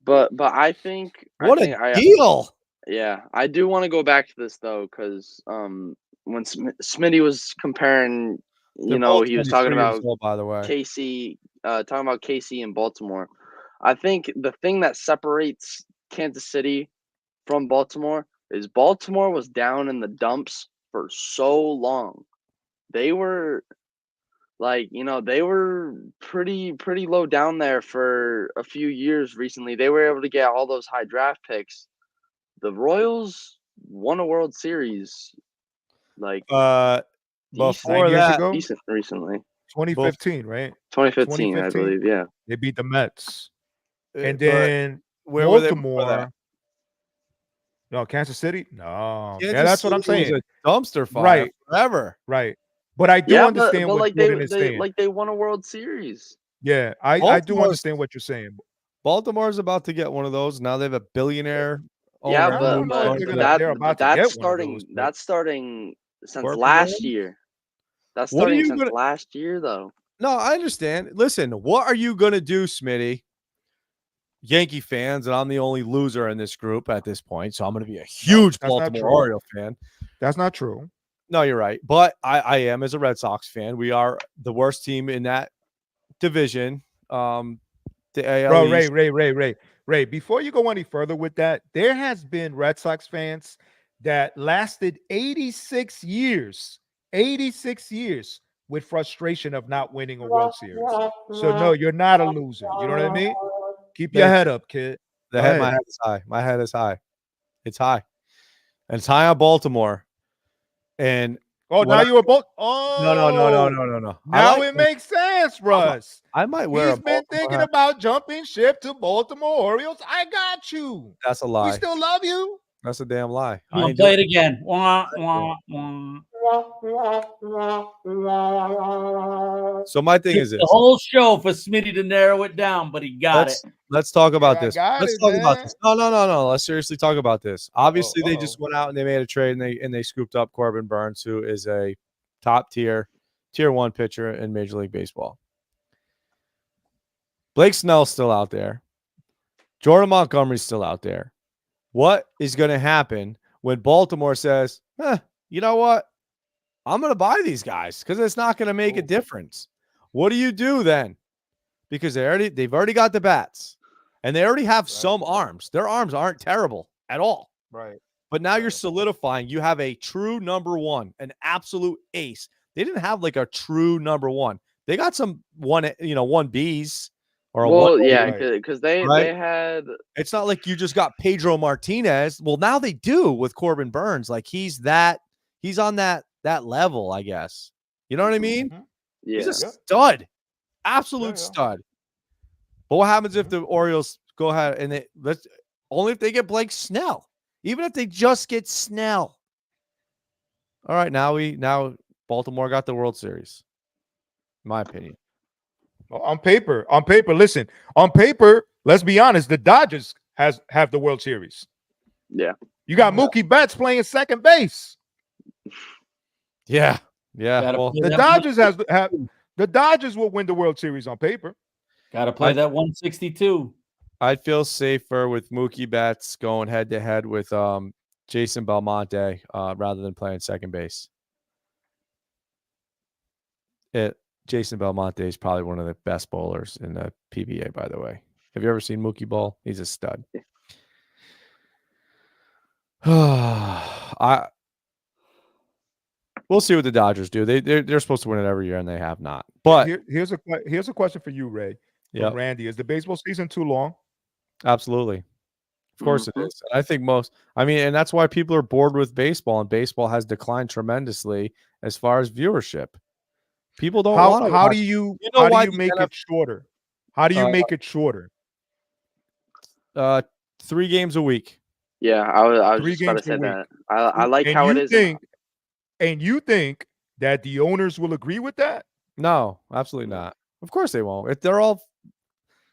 But I think what a deal. Yeah, I do want to go back to this though, because when Smitty was comparing, he was talking about old, by the way. KC, talking about KC and Baltimore. I think the thing that separates Kansas City from Baltimore is Baltimore was down in the dumps for so long. They were they were pretty low down there for a few years recently. They were able to get all those high draft picks. The Royals won a World Series before that, decent recently. 2015, right? 2015, I believe, yeah. They beat the Mets. And then where Baltimore. No, Kansas City? No. Yeah, Kansas that's what I'm City was saying. a dumpster fire Right, forever. right. But I do Yeah, understand but what like Jordan is saying. they won a World Series. Yeah, I do Baltimore's understand what you're saying. Baltimore's about to get one of those. Now they have a billionaire Yeah, owner I who's don't know if going to the they're about to that's get one of those, starting but since corporate last owned. year. That's What are starting you since gonna? last year though. No, I understand. Listen, what are you gonna do, Smitty? Yankee fans, and I'm the only loser in this group at this point, so I'm gonna be a no, huge that's not Baltimore true. Oriole fan. That's not true. No, you're right. But I am as a Red Sox fan. We are the worst team in that division. The AL Bro, East. Ray, before you go any further with that, there has been Red Sox fans that lasted 86 years with frustration of not winning a World Series. So no, you're not a loser. You know what I mean? Keep your Thank head you. up, kid. The Go head, my ahead. head is high. My head is high. It's high. And it's high on Baltimore. And Oh, what now I, you were both. no. Now it makes sense, Russ. I might wear a He's been Baltimore thinking hat. about jumping ship to Baltimore Orioles. I got you. That's a We lie. still love you. That's a damn lie. Come I on, ain't play doing it again. Wah, wah, wah. So my thing Took is the this. whole show for Smitty to narrow it down, but he got it. Let's talk about I this. got Let's it, talk about man. this. No. Let's seriously talk about this. Obviously, they Uh-oh. just went out and they made a trade and they scooped up Corbin Burns, who is a top tier 1 pitcher in Major League Baseball. Blake Snell's still out there. Jordan Montgomery's still out there. What is going to happen when Baltimore says, you know what? I'm going to buy these guys because it's not going to make a difference. What do you do then? Because they've already got the bats and they already have some arms. Their arms aren't terrible at all. Right. But now you're solidifying. You have a true number one, an absolute ace. They didn't have like a true number one. They got some 1Bs or a Well, 1A, yeah, right. because they right? had It's not like you just got Pedro Martinez. Well, now they do with Corbin Burns. Like he's on that level, I guess. You know what I mean? Mhm. He's yeah. a stud. Absolute Yeah. stud. But what happens if the Orioles go ahead and only if they get Blake Snell? Even if they just get Snell. All right, now Baltimore got the World Series. In my opinion. On paper, listen. On paper, let's be honest, the Dodgers have the World Series. Yeah. You got Mookie Betts playing second base. Yeah. Well, The Dodgers will win the World Series on paper. got to play that 162. I'd feel safer with Mookie Betts going head to head with Jason Belmonte rather than playing second base. Jason Belmonte is probably one of the best bowlers in the PBA, by the way. Have you ever seen Mookie bowl? He's a stud. We'll see what the Dodgers do. They're supposed to win it every year, and they have not. But here's a question for you, Ray. From Randy, is the baseball season too long? Absolutely. Of course it is. I think and that's why people are bored with baseball, and baseball has declined tremendously as far as viewership. People don't want to. How do you make it shorter? How do you make it shorter? 3 games a week. Yeah, I was 3 just about to games a say week. that. I like how it is. And you think that the owners will agree with that? No, absolutely not. Of course they won't. If they're all.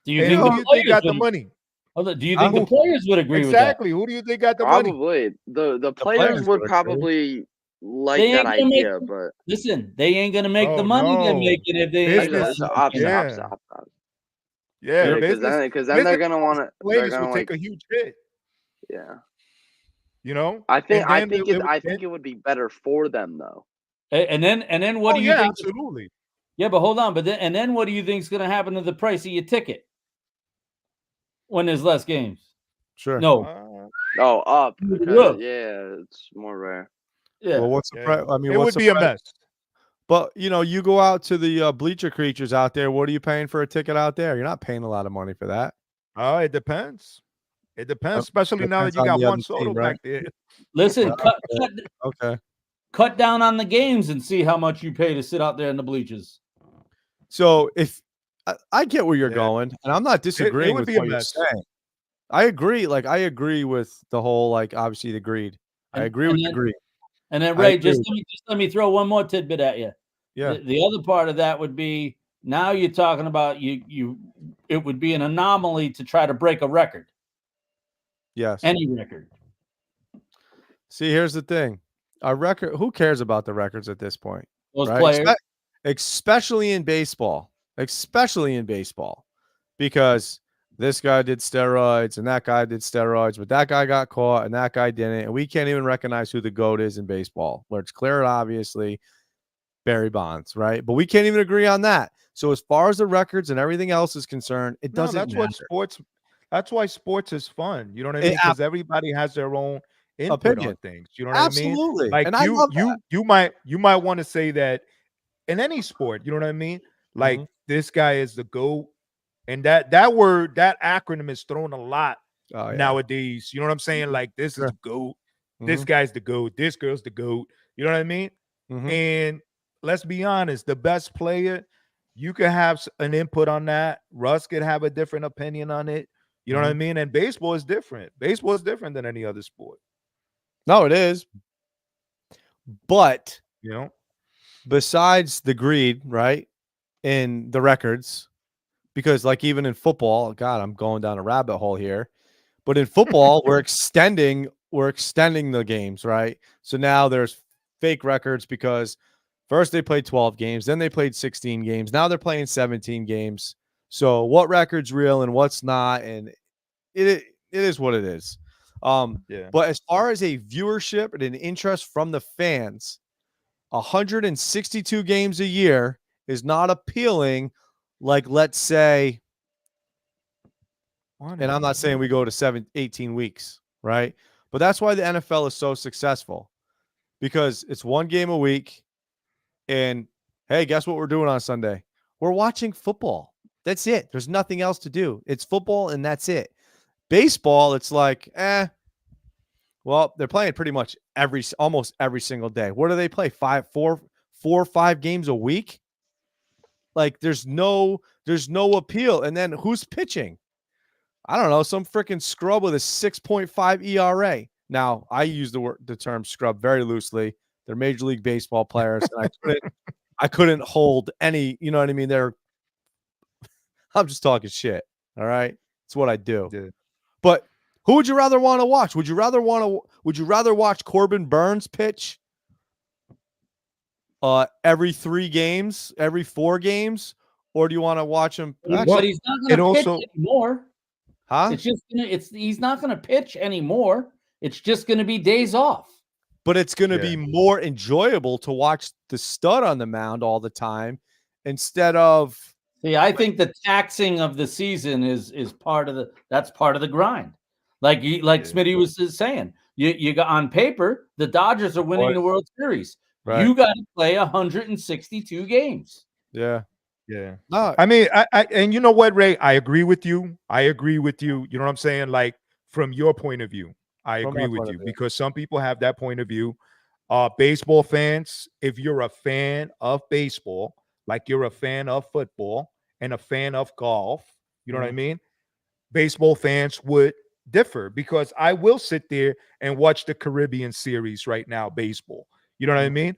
Do you think who do you think got the money? Do you think the players would agree with that? Exactly. Who do you think got the money? Probably the players would probably like They that ain't gonna idea, but listen, they ain't gonna make the money they're making if they Business. opposite. Yeah, because then they're gonna want to. Players will take a huge hit. Yeah. You know, I think it would be better for them though. And then what do you think? Absolutely. Yeah, but hold on. But then what do you think is going to happen to the price of your ticket when there's less games? Sure. No. Up. Because, it's more rare. Yeah. Well, what's the price? I mean, it would be a mess. But you go out to the bleacher creatures out there. What are you paying for a ticket out there? You're not paying a lot of money for that. Oh, it depends. It depends, especially now that you got Juan Soto back there. Listen, okay. Cut down on the games and see how much you pay to sit out there in the bleachers. So if I get where you're going, and I'm not disagreeing with what you're saying. I agree. Like, I agree with the whole, like, obviously the greed. I agree with the greed. And then I Ray, agree. just let me throw one more tidbit at you. Yeah. The other part of that would be, now you're talking about it would be an anomaly to try to break a record. Yes. Any record. See, here's the thing. A record, who cares about the records at this point? Those Right? players. Especially in baseball. Especially in baseball. Because this guy did steroids and that guy did steroids, but that guy got caught and that guy didn't. And we can't even recognize who the GOAT is in baseball, where it's clear and obviously Barry Bonds, right? But we can't even agree on that. So as far as the records and everything else is concerned, it doesn't that's matter. what sports. That's why sports is fun. You know what I mean? Because everybody has their own input opinion on things. You know what I mean? Absolutely. Like And I love that. you might want to say that in any sport. You know what I mean? Like this guy is the GOAT, and that word, that acronym is thrown a lot nowadays. You know what I'm saying? Like this is the GOAT. This guy's the GOAT. This girl's the GOAT. You know what I mean? And let's be honest, the best player, you could have an input on that. Russ could have a different opinion on it. You know what I mean? And baseball is different. Baseball is different than any other sport. No, it is. But, you know, besides the greed, right, in the records, because like even in football, God, I'm going down a rabbit hole here. But in football, we're extending the games, right? So now there's fake records because first they played 12 games, then they played 16 games. Now they're playing 17 games. So what record's real and what's not, and it is what it is. But as far as a viewership and an interest from the fans, 162 games a year is not appealing like, let's say, and I'm not saying we go to 18 weeks, right? But that's why the NFL is so successful, because it's one game a week. And hey, guess what we're doing on Sunday? We're watching football. That's it. There's nothing else to do. It's football and that's it. Baseball, it's like, well, they're playing pretty much almost every single day. What do they play? 4 or 5 games a week? Like there's no appeal. And then who's pitching? I don't know, some freaking scrub with a 6.5 ERA. Now, I use the term scrub very loosely. They're Major League Baseball players, and I couldn't hold any, you know what I mean? I'm just talking shit. All right. It's what I do. Yeah. But who would you rather want to watch? Would you rather watch Corbin Burns pitch every 3 games, every 4 games? Or do you want to watch him? But he's not going to pitch anymore. Huh? He's not going to pitch anymore. It's just going to be days off. But it's going to be more enjoyable to watch the stud on the mound all the time instead of. See, I think the taxing of the season is part of the grind. Like Smitty was saying, you got on paper, the Dodgers are winning the World Series. Right. You got to play 162 games. Yeah. Yeah. No, I mean, I and you know what, Ray? I agree with you. You know what I'm saying? Like, from your point of view, I agree with you, because some people have that point of view. Baseball fans, if you're a fan of baseball, like you're a fan of football and a fan of golf, you know what I mean? Baseball fans would differ, because I will sit there and watch the Caribbean series right now, baseball. You know what I mean?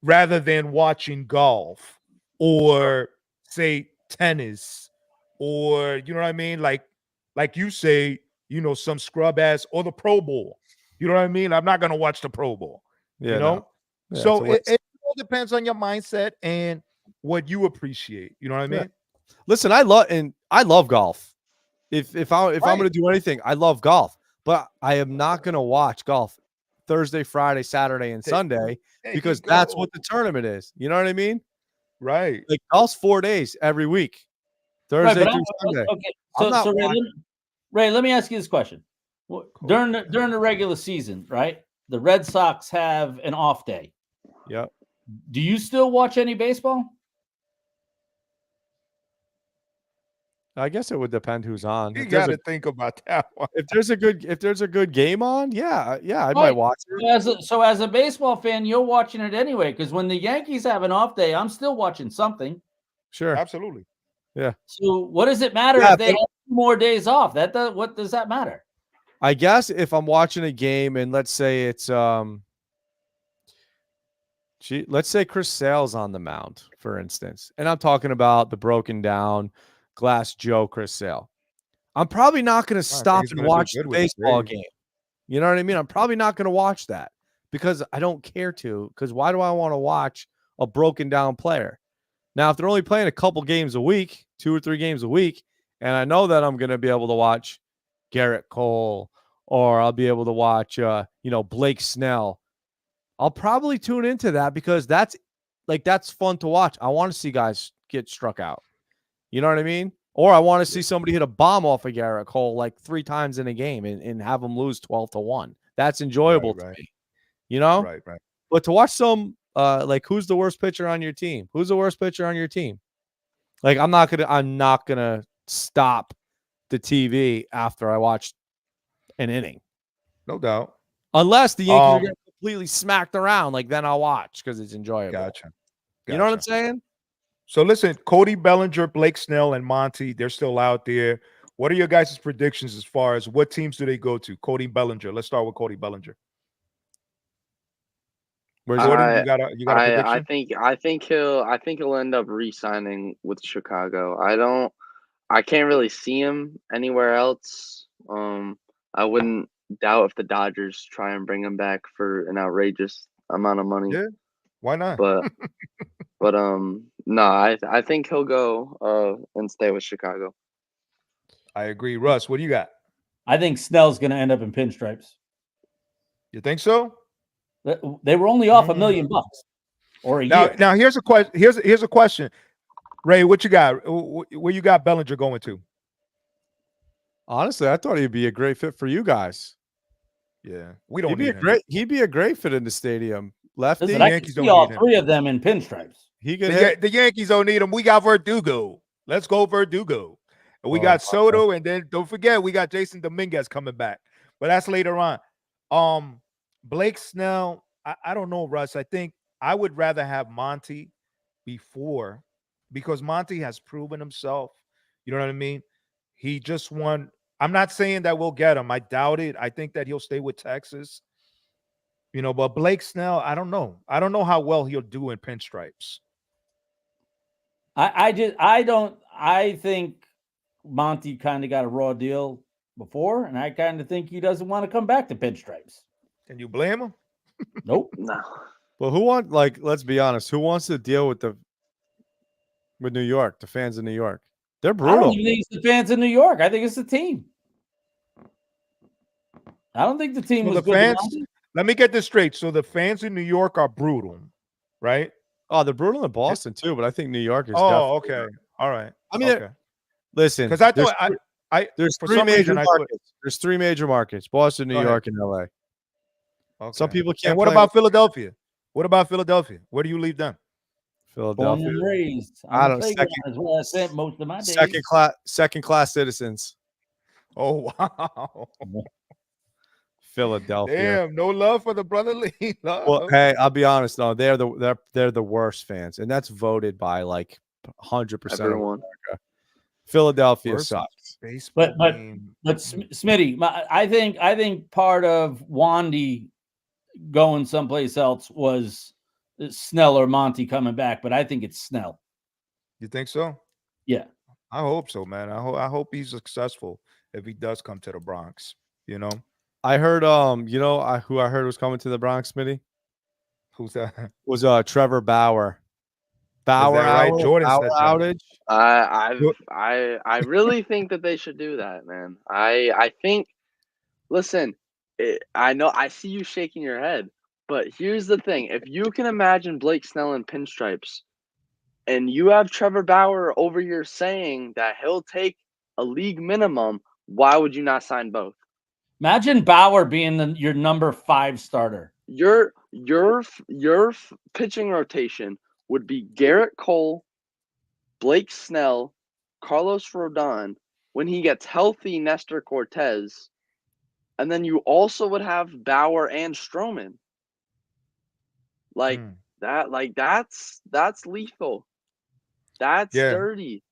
Rather than watching golf or say tennis, or you know what I mean? Like you say, you know, some scrub ass, or the Pro Bowl. You know what I mean? I'm not gonna watch the Pro Bowl. Yeah, you know? No. Yeah, so it all depends on your mindset and what you appreciate. You know what I mean? Listen, I love golf. If I'm gonna do anything, I love golf. But I am not gonna watch golf Thursday, Friday, Saturday, and Sunday, because that's what the tournament is. You know what I mean? Right. Like golf's 4 days every week, Thursday through Sunday. Okay, so Ray, let me ask you this question: during the regular season, right? The Red Sox have an off day. Yep. Do you still watch any baseball? I guess it would depend who's on. You got to think about that one. If there's a good game on, I might watch it. So as a baseball fan, you're watching it anyway, because when the Yankees have an off day, I'm still watching something. Sure, absolutely. Yeah. So what does it matter Yeah, if they have 2 more days off? What does that matter? I guess if I'm watching a game and let's say it's let's say Chris Sale's on the mound, for instance, and I'm talking about the broken down glass Joe Chris Sale. I'm probably not going to I think stop he's and gonna do watch good the with the baseball Braves. game. You know what I mean? I'm probably not going to watch that because I don't care to. Because why do I want to watch a broken down player? Now, if they're only playing a couple games a week, 2 or 3 games a week, and I know that I'm going to be able to watch Garrett Cole or I'll be able to watch, Blake Snell, I'll probably tune into that because that's fun to watch. I want to see guys get struck out. You know what I mean? Or I want to see somebody hit a bomb off of Garrett Cole like 3 times in a game and have them lose 12-1. That's enjoyable to me. You know? Right. But to watch some who's the worst pitcher on your team? Who's the worst pitcher on your team? Like I'm not gonna stop the TV after I watch an inning. No doubt. Unless the Yankees are getting completely smacked around, like then I'll watch because it's enjoyable. Gotcha. You know what I'm saying? So listen, Cody Bellinger, Blake Snell, and Monty, they're still out there. What are your guys' predictions as far as what teams do they go to? Cody Bellinger. Let's start with Cody Bellinger. Where's Gordon? You got a prediction? I think he'll end up re-signing with Chicago. I can't really see him anywhere else. I wouldn't doubt if the Dodgers try and bring him back for an outrageous amount of money. Yeah, why not? But no, I think he'll go and stay with Chicago. I agree. Russ, what do you got? I think Snell's going to end up in pinstripes. You think so? They were only off $1 million or a year. Now here's a question. Here's a question. Ray, what you got? Where you got Bellinger going to? Honestly, I thought he'd be a great fit for you guys. Yeah, we don't need him. He'd be a great fit in the stadium. Lefty, Listen, I can see all 3 of them in pinstripes. He could hit. The Yankees don't need him. We got Verdugo. Let's go Verdugo. And we got Soto, and then don't forget we got Jason Dominguez coming back. But that's later on. Blake Snell, I don't know, Russ. I think I would rather have Monty before because Monty has proven himself. You know what I mean? He just won. I'm not saying that we'll get him. I doubt it. I think that he'll stay with Texas. But Blake Snell, I don't know. I don't know how well he'll do in pinstripes. I think Monty kind of got a raw deal before, and I kind of think he doesn't want to come back to pinstripes. Can you blame him? Nope. No. Well, let's be honest, who wants to deal with New York, the fans of New York? They're brutal. I don't even think it's the fans in New York. I think it's the team. I don't think the team was good. Fans, let me get this straight. So the fans in New York are brutal, right? Oh, they're brutal in Boston too, but I think New York is. Oh, okay. All right. I mean, listen, because I thought there's 3 major markets. There's 3 major markets: Boston, New York, and LA. Okay. Some people can't. And what about Philadelphia? Where do you leave them? Philadelphia. Born and raised. I don't know. Is where I spent most of my days. Second class citizens. Oh wow. Philadelphia. Damn, no love for the brotherly love. Well, hey, I'll be honest though, they're the worst fans, and that's voted by like 100% of America. Philadelphia sucks. But Smitty, I think part of Wandy going someplace else was Snell or Monty coming back, but I think it's Snell. You think so? Yeah, I hope so, man. I hope he's successful if he does come to the Bronx. I heard, who I heard was coming to the Bronx, Smitty? Who's that? Was Trevor Bauer. Bauer right? Jordan Bauer outage. I really think that they should do that, man. I think. Listen, I know I see you shaking your head, but here's the thing: if you can imagine Blake Snell in pinstripes, and you have Trevor Bauer over here saying that he'll take a league minimum, why would you not sign both? Imagine Bauer being your number 5 starter. Your pitching rotation would be Garrett Cole, Blake Snell, Carlos Rodon. When he gets healthy, Nestor Cortez, and then you also would have Bauer and Stroman. That's lethal. That's dirty.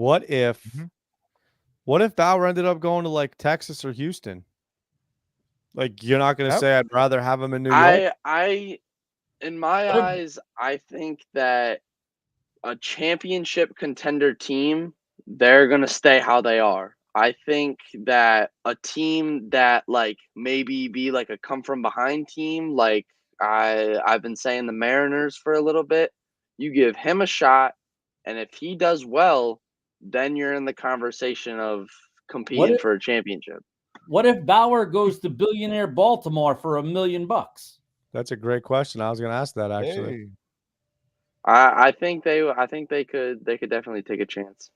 What if Mhm. Bauer ended up going to like Texas or Houston? Like, you're not going to Yep. say I'd rather have him in New York? In my eyes, I think that a championship contender team, they're gonna stay how they are. I think that a team that like maybe be like a come from behind team, like I've been saying the Mariners for a little bit, you give him a shot, and if he does well, then you're in the conversation of competing for a championship. What if Bauer goes to billionaire Baltimore for $1 million? That's a great question. I was going to ask that actually. Hey. I think they could definitely take a chance.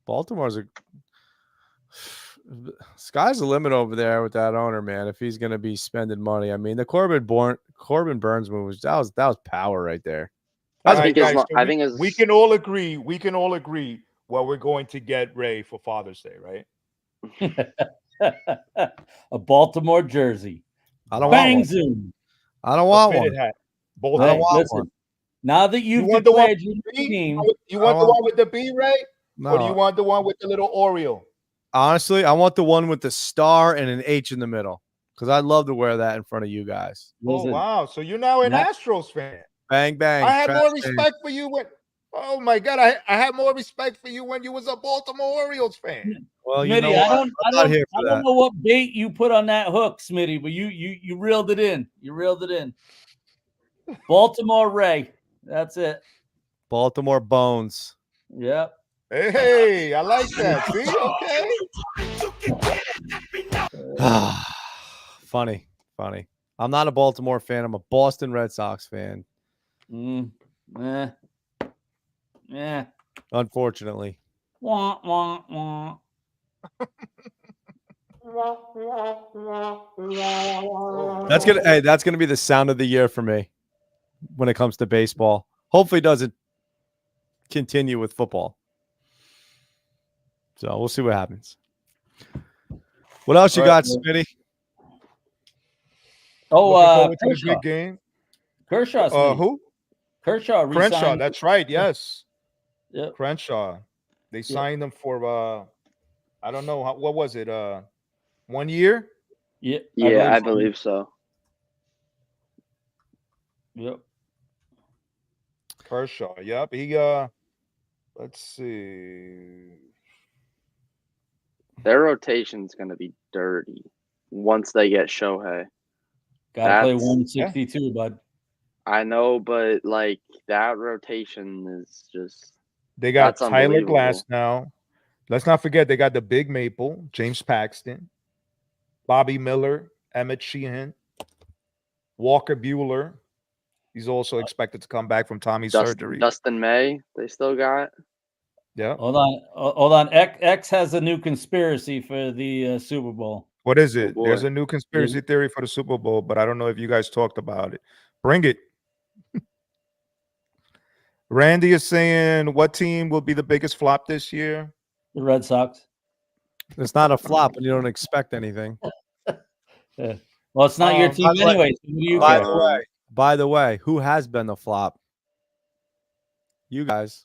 Baltimore's sky's the limit over there with that owner, man. If he's going to be spending money, I mean, the Corbin Burns move was that was power right there. I All right, think guys, I think we can all agree. We can all agree what we're going to get Ray for Father's Day, right? A Baltimore jersey. I don't Bang want one. zoom. I don't want Fitted one. hat. I Both don't Hey, hands. want listen. one. Now that you've You want the one declared your with the team, B? You want the one with the B, Ray? Or do you No, want the one with the little Oreo? honestly, I want the one with the star and an H in the middle because I'd love to wear that in front of you guys. listen, Oh wow! So you're now an That- Astros fan. Bang bang. I had trash more can. respect for you when. Oh my God! I had more respect for you when you was a Baltimore Orioles fan. Well, you Smitty, know I what? don't, I I'm not don't, here I for don't that. know what bait you put on that hook, Smitty, but you reeled it in. You reeled it in. Baltimore Ray. That's it. Baltimore Bones. Yep. Hey, I like that. See, okay. Funny. I'm not a Baltimore fan. I'm a Boston Red Sox fan, Yeah. unfortunately. Wah, wah, wah. That's gonna be the sound of the year for me when it comes to baseball. Hopefully it doesn't continue with football. So we'll see what happens. What else you got, Smitty? Looking forward to the Kershaw. big game. Kershaw. Smitty. Who? Kershaw Crenshaw. resigned. That's right. Yes. Yep. Crenshaw. They signed him for I don't know what was it? 1 year? Yeah. Yeah, I believe so. Yep. Kershaw. Yep. He let's see. Their rotation's gonna be dirty once they get Shohei. Gotta play That's- 162, bud. I know, but like that rotation is just They got that's Tyler unbelievable. Glass now. Let's not forget they got the Big Maple, James Paxton, Bobby Miller, Emmett Sheehan, Walker Buehler. He's also expected to come back from Tommy's surgery. Dustin May, they still got. Yeah. Hold on. X has a new conspiracy for the Super Bowl. What is Oh, it? boy. There's a new conspiracy theory for the Super Bowl, but I don't know if you guys talked about it. Bring it. Randy is saying, what team will be the biggest flop this year? The Red Sox. It's not a flop, and you don't expect anything. Well, it's not your team by the way- anyway. So what do you By care? the way, who has been the flop? You guys.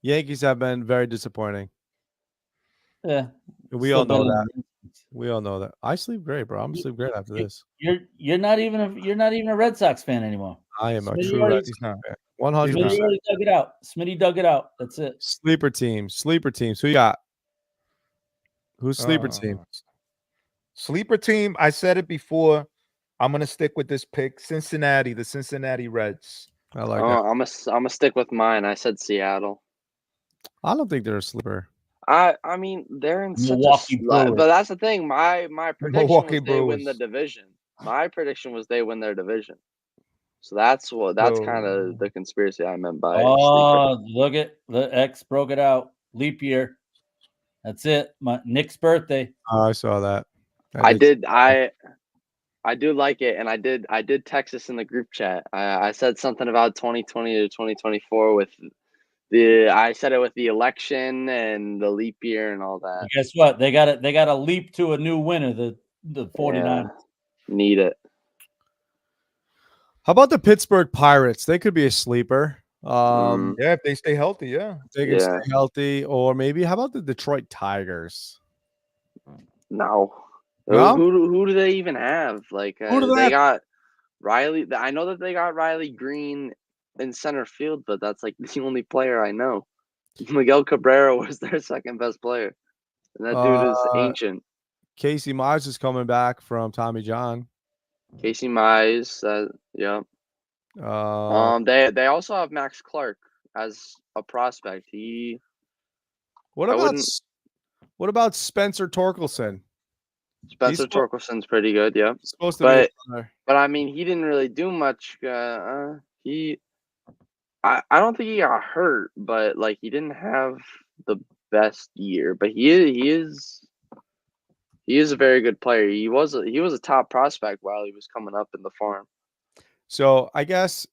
Yankees have been very disappointing. Yeah. We all know that. We all know that. I sleep great, bro. I'm sleep great after this. You're not even a Red Sox fan anymore. I am a Smitty true already- Red Sox fan. 100%. Smitty already dug it out. Smitty dug it out. That's it. Sleeper teams. Who you got? Who's sleeper team? Sleeper team. I said it before. I'm gonna stick with this pick. Cincinnati, the Cincinnati Reds. I like that. I'm gonna stick with mine. I said Seattle. I don't think they're a sleeper. I mean they're in Milwaukee such a Brewers. but that's the thing. My prediction Milwaukee was they win the Brewers. division. My prediction was they win their division. So that's kind of the conspiracy I meant by sleeper. Oh, look at the X broke it out. Leap year. That's it. Nick's birthday. Oh, I saw that. I do like it, and I did text us in the group chat. I said something about 2020 to 2024 with I said it with the election and the leap year and all that. Guess what? They got to leap to a new winner. The 49ers. Need it. How about the Pittsburgh Pirates? They could be a sleeper. Yeah, if they stay healthy, yeah. They can Yeah. stay healthy, or maybe how about the Detroit Tigers? No. No? Who do they even have? Like Who do they they have? got Riley. I know that they got Riley Green in center field, but that's like the only player I know. Miguel Cabrera was their second best player, and that dude is Uh, ancient. Casey Mize is coming back from Tommy John. Casey Mize. Yeah. Uh, They also have Max Clark as a prospect. what I about wouldn't. what about Spencer Torkelson? Spencer suppo- Torkelson's pretty good. Yeah. supposed to be But another. I mean, he didn't really do much. I don't think he got hurt, but like he didn't have the best year. But he is a very good player. He was a top prospect while he was coming up in the farm. So I guess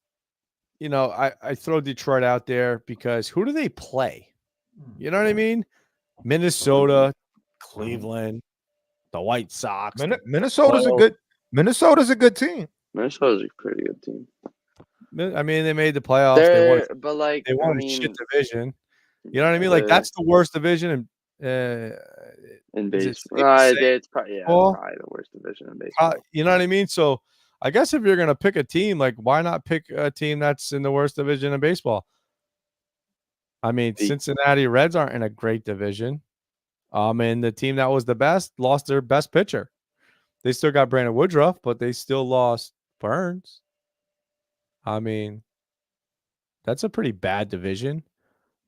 I throw Detroit out there because who do they play? You know what I mean? Minnesota, Cleveland, the White Sox. the Minnesota's a Royals. good team. Minnesota's a pretty good team. I mean, they made the playoffs. But like They I won a mean, shit division. You know what I mean? Like that's the worst division in is it baseball. safe to say It's probably baseball? probably the worst division in baseball. You know what I mean? So I guess if you're gonna pick a team, like why not pick a team that's in the worst division in baseball? I mean, Cincinnati Reds aren't in a great division. And the team that was the best lost their best pitcher. They still got Brandon Woodruff, but they still lost Burns. I mean, that's a pretty bad division.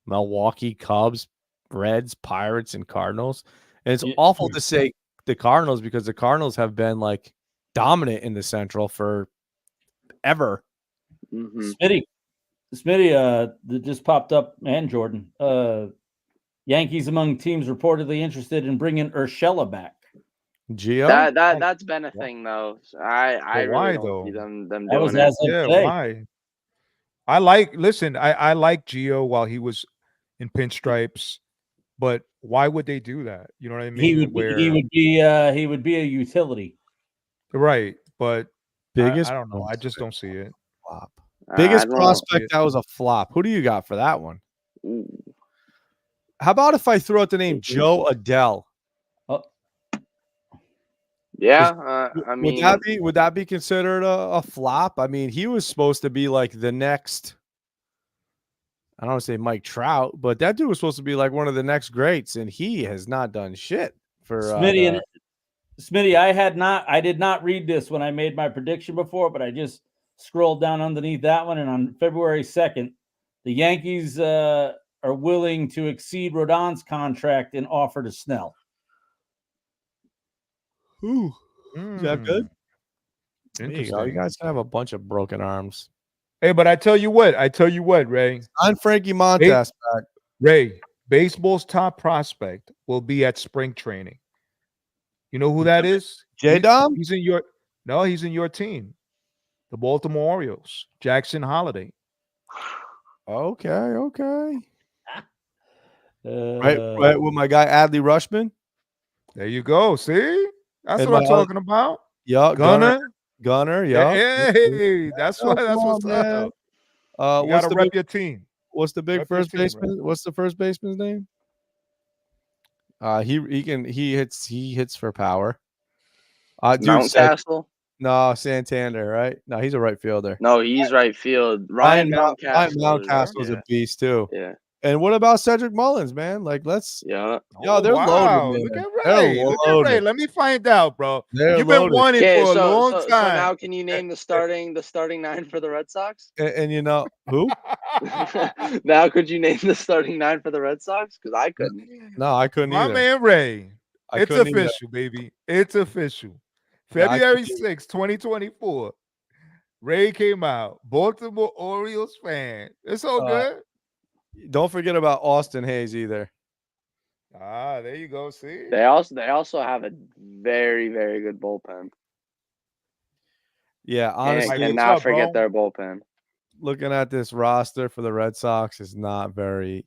Milwaukee, Cubs, Reds, Pirates, and Cardinals. And it's awful to say the Cardinals because the Cardinals have been like dominant in the Central for ever. Smitty, that just popped up, and Jordan. Yankees among teams reportedly interested in bringing Urshela back. Gio? That's been a thing though. So I really don't see them doing it. Yeah, why? I like Gio while he was in pinstripes, but why would they do that? You know what I mean? He would be a utility. Right, but biggest I don't know. I just don't see it. Flop. Biggest prospect that was a flop. Who do you got for that one? How about if I throw out the name Joe Adele? Yeah, I mean, would that be considered a flop? I mean, he was supposed to be like the next. I don't want to say Mike Trout, but that dude was supposed to be like one of the next greats, and he has not done shit for Smitty, I did not read this when I made my prediction before, but I just scrolled down underneath that one, and on February 2nd, the Yankees are willing to exceed Rodon's contract and offer to Snell. Ooh, is that good? Interesting. You guys have a bunch of broken arms. Hey, but I tell you what, Ray. I'm Frankie Montas back. Ray, baseball's top prospect will be at spring training. You know who that is? J-Dom? He's in your team. The Baltimore Orioles. Jackson Holiday. Okay. Right with my guy Adley Rushman. There you go. See? That's And what I'm talking about. Yeah, Gunner, yeah. Hey, that's what's up. You gotta rep your team. What's the big first baseman? Right? What's the first baseman's name? He hits for power. Mountcastle? No, Santander, right? No, he's a right fielder. No, he's right field. Ryan Mountcastle's a beast too. Yeah. And what about Cedric Mullins, man? Like, let's. Yeah. They're loaded. Look at Ray. Let me find out, bro. You've been wanting for a long time. So now, can you name the starting 9 for the Red Sox? And you know who? Now, could you name the starting 9 for the Red Sox? Because I couldn't. No, I couldn't. My man Ray. It's official, baby. It's official. February 6, 2024. Ray came out. Baltimore Orioles fan. It's all good. Don't forget about Austin Hayes either. There you go. See, they also have a very, very good bullpen. Yeah, honestly, cannot forget their bullpen. Looking at this roster for the Red Sox is not very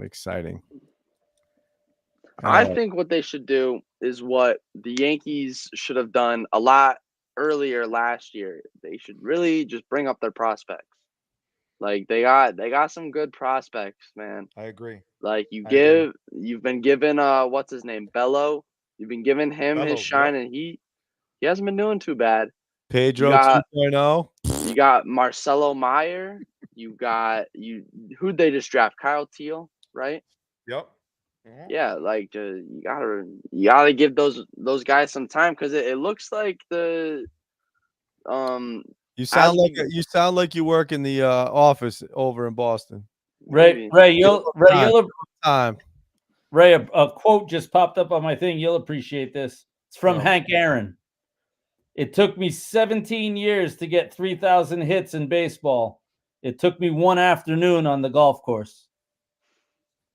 exciting. I think what they should do is what the Yankees should have done a lot earlier last year. They should really just bring up their prospects. Like they got some good prospects, man. I agree. Like I agree. you've been given what's his name, Bello. You've been giving him his Bello, shine, yep. and he hasn't been doing too bad. You Pedro got 2.0. you got Marcelo Meyer. Who'd they just draft? Kyle Teal, right? Yep. Mhm. Yeah, like you gotta give those guys some time because it looks like the You as sound like we you sound like you work in the office over in Boston. maybe Time. Ray, a quote just popped up on my thing. You'll appreciate this. It's from No. Hank Aaron. It took me 17 years to get 3,000 hits in baseball. It took me one afternoon on the golf course.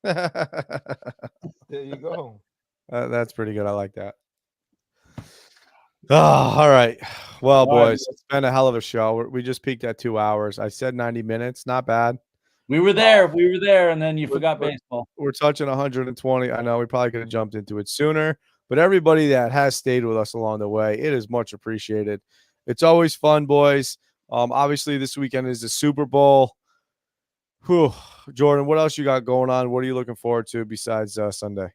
There you go. That's pretty good. I like that. Oh, all right. Well, All right, boys, it's been a hell of a show. We just peaked at 2 hours. I said 90 minutes. Not bad. we were there, and then you We're- forgot we're- baseball. We're touching 120. I know we probably could have jumped into it sooner, but everybody that has stayed with us along the way, it is much appreciated. It's always fun, boys. Obviously, this weekend is the Super Bowl. Whew. Jordan, what else you got going on? What are you looking forward to besides Sunday?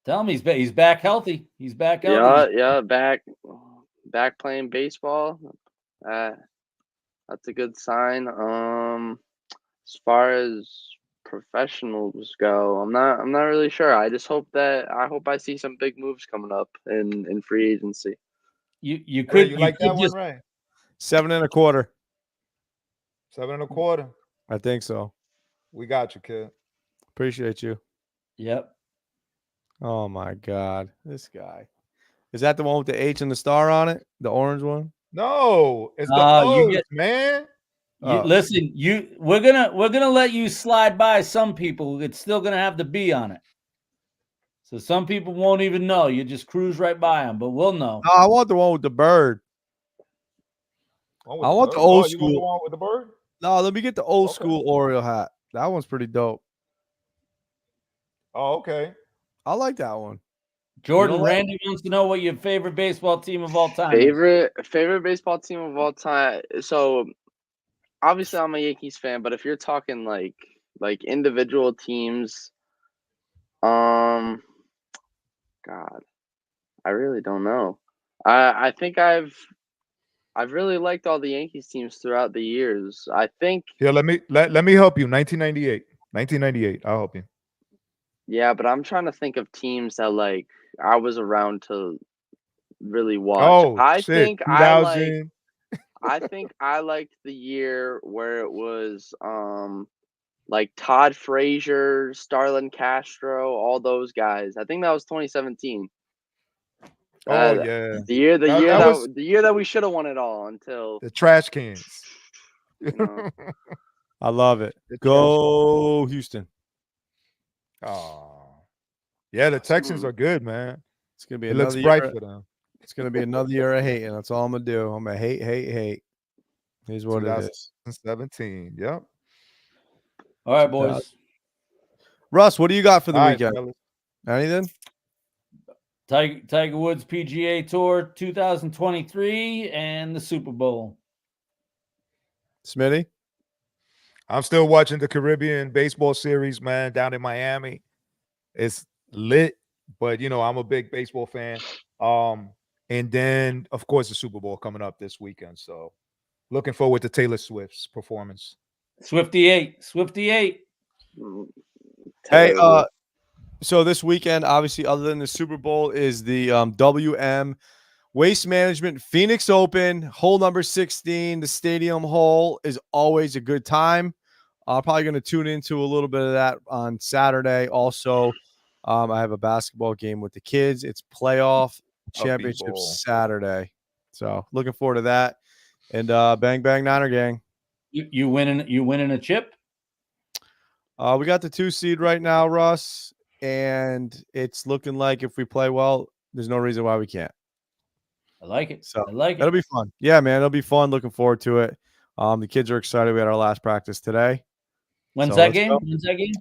Tell him he's back healthy. He's back healthy. yeah, back playing baseball. That's a good sign. As far as professionals go, I'm not really sure. I hope I see some big moves coming up in free agency. You Hey, could you you like could that one, just Ray? 7.25. 7.25. I think so. We got you, kid. Appreciate you. Yep. Oh my God, this guy. Is that the one with the H and the star on it? The orange one? No, it's the You O's, get man. Oh. listen, we're gonna let you slide by some people. It's still gonna have the B on it. So some people won't even know. You just cruise right by them, but we'll know. No, I want the one with the bird. One with I the want the bird. old Oh, you want the school. one with the bird? No, let me get the old Okay. school Oriole hat. That one's pretty dope. Oh, okay. I like that one. Jordan, You know what? Randy wants to know what your favorite baseball team of all time is. Favorite baseball team of all time. So obviously I'm a Yankees fan, but if you're talking like individual teams, God, I really don't know. I think I've really liked all the Yankees teams throughout the years. I think Here, let me help you. 1998. 1998. I'll help you. yeah, but I'm trying to think of teams that like I was around to really watch. Oh shit. 2000. I think I liked the year where it was like Todd Frazier, Starlin Castro, all those guys. I think that was 2017. Oh yeah. The year That was the year that we should have won it all until the trash cans. you know. I love it. The trash Go Houston. Oh. Yeah, the Texans are good, man. It's gonna be It looks another bright year. for them. It's gonna be another year of hating. That's all I'm gonna do. I'm gonna hate. Here's what it is. 2017. Yep. All right, boys. Russ, what do you got for the All right, weekend? fellas. Anything? Tiger Woods PGA Tour 2023 and the Super Bowl. Smitty? I'm still watching the Caribbean baseball series, man, down in Miami. It's lit, but I'm a big baseball fan. And then of course the Super Bowl coming up this weekend. So looking forward to Taylor Swift's performance. Swiftie 8. Hey, Terrible. so this weekend, obviously, other than the Super Bowl, is the WM Waste Management Phoenix Open, hole number 16. The stadium hole is always a good time. I'm probably going to tune into a little bit of that on Saturday. Also, I have a basketball game with the kids. It's playoff championship ball. Saturday. So looking forward to that. And bang, bang, Niner gang. You winning a chip? We got the 2 seed right now, Russ. And it's looking like if we play well, there's no reason why we can't. I like it. So I like it. That'll be fun. Yeah, man, it'll be fun. Looking forward to it. The kids are excited. We had our last practice today. When's So that let's game? go. When's that game?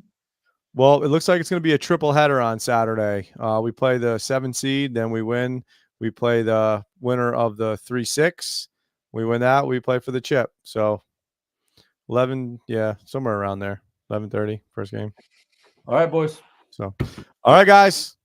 Well, it looks like it's going to be a triple header on Saturday. We play the 7 seed, then we win. We play the winner of the 3-6. We win that. We play for the chip. So 11, yeah, somewhere around there. 11:30 first game. All right, boys. So, all right, guys.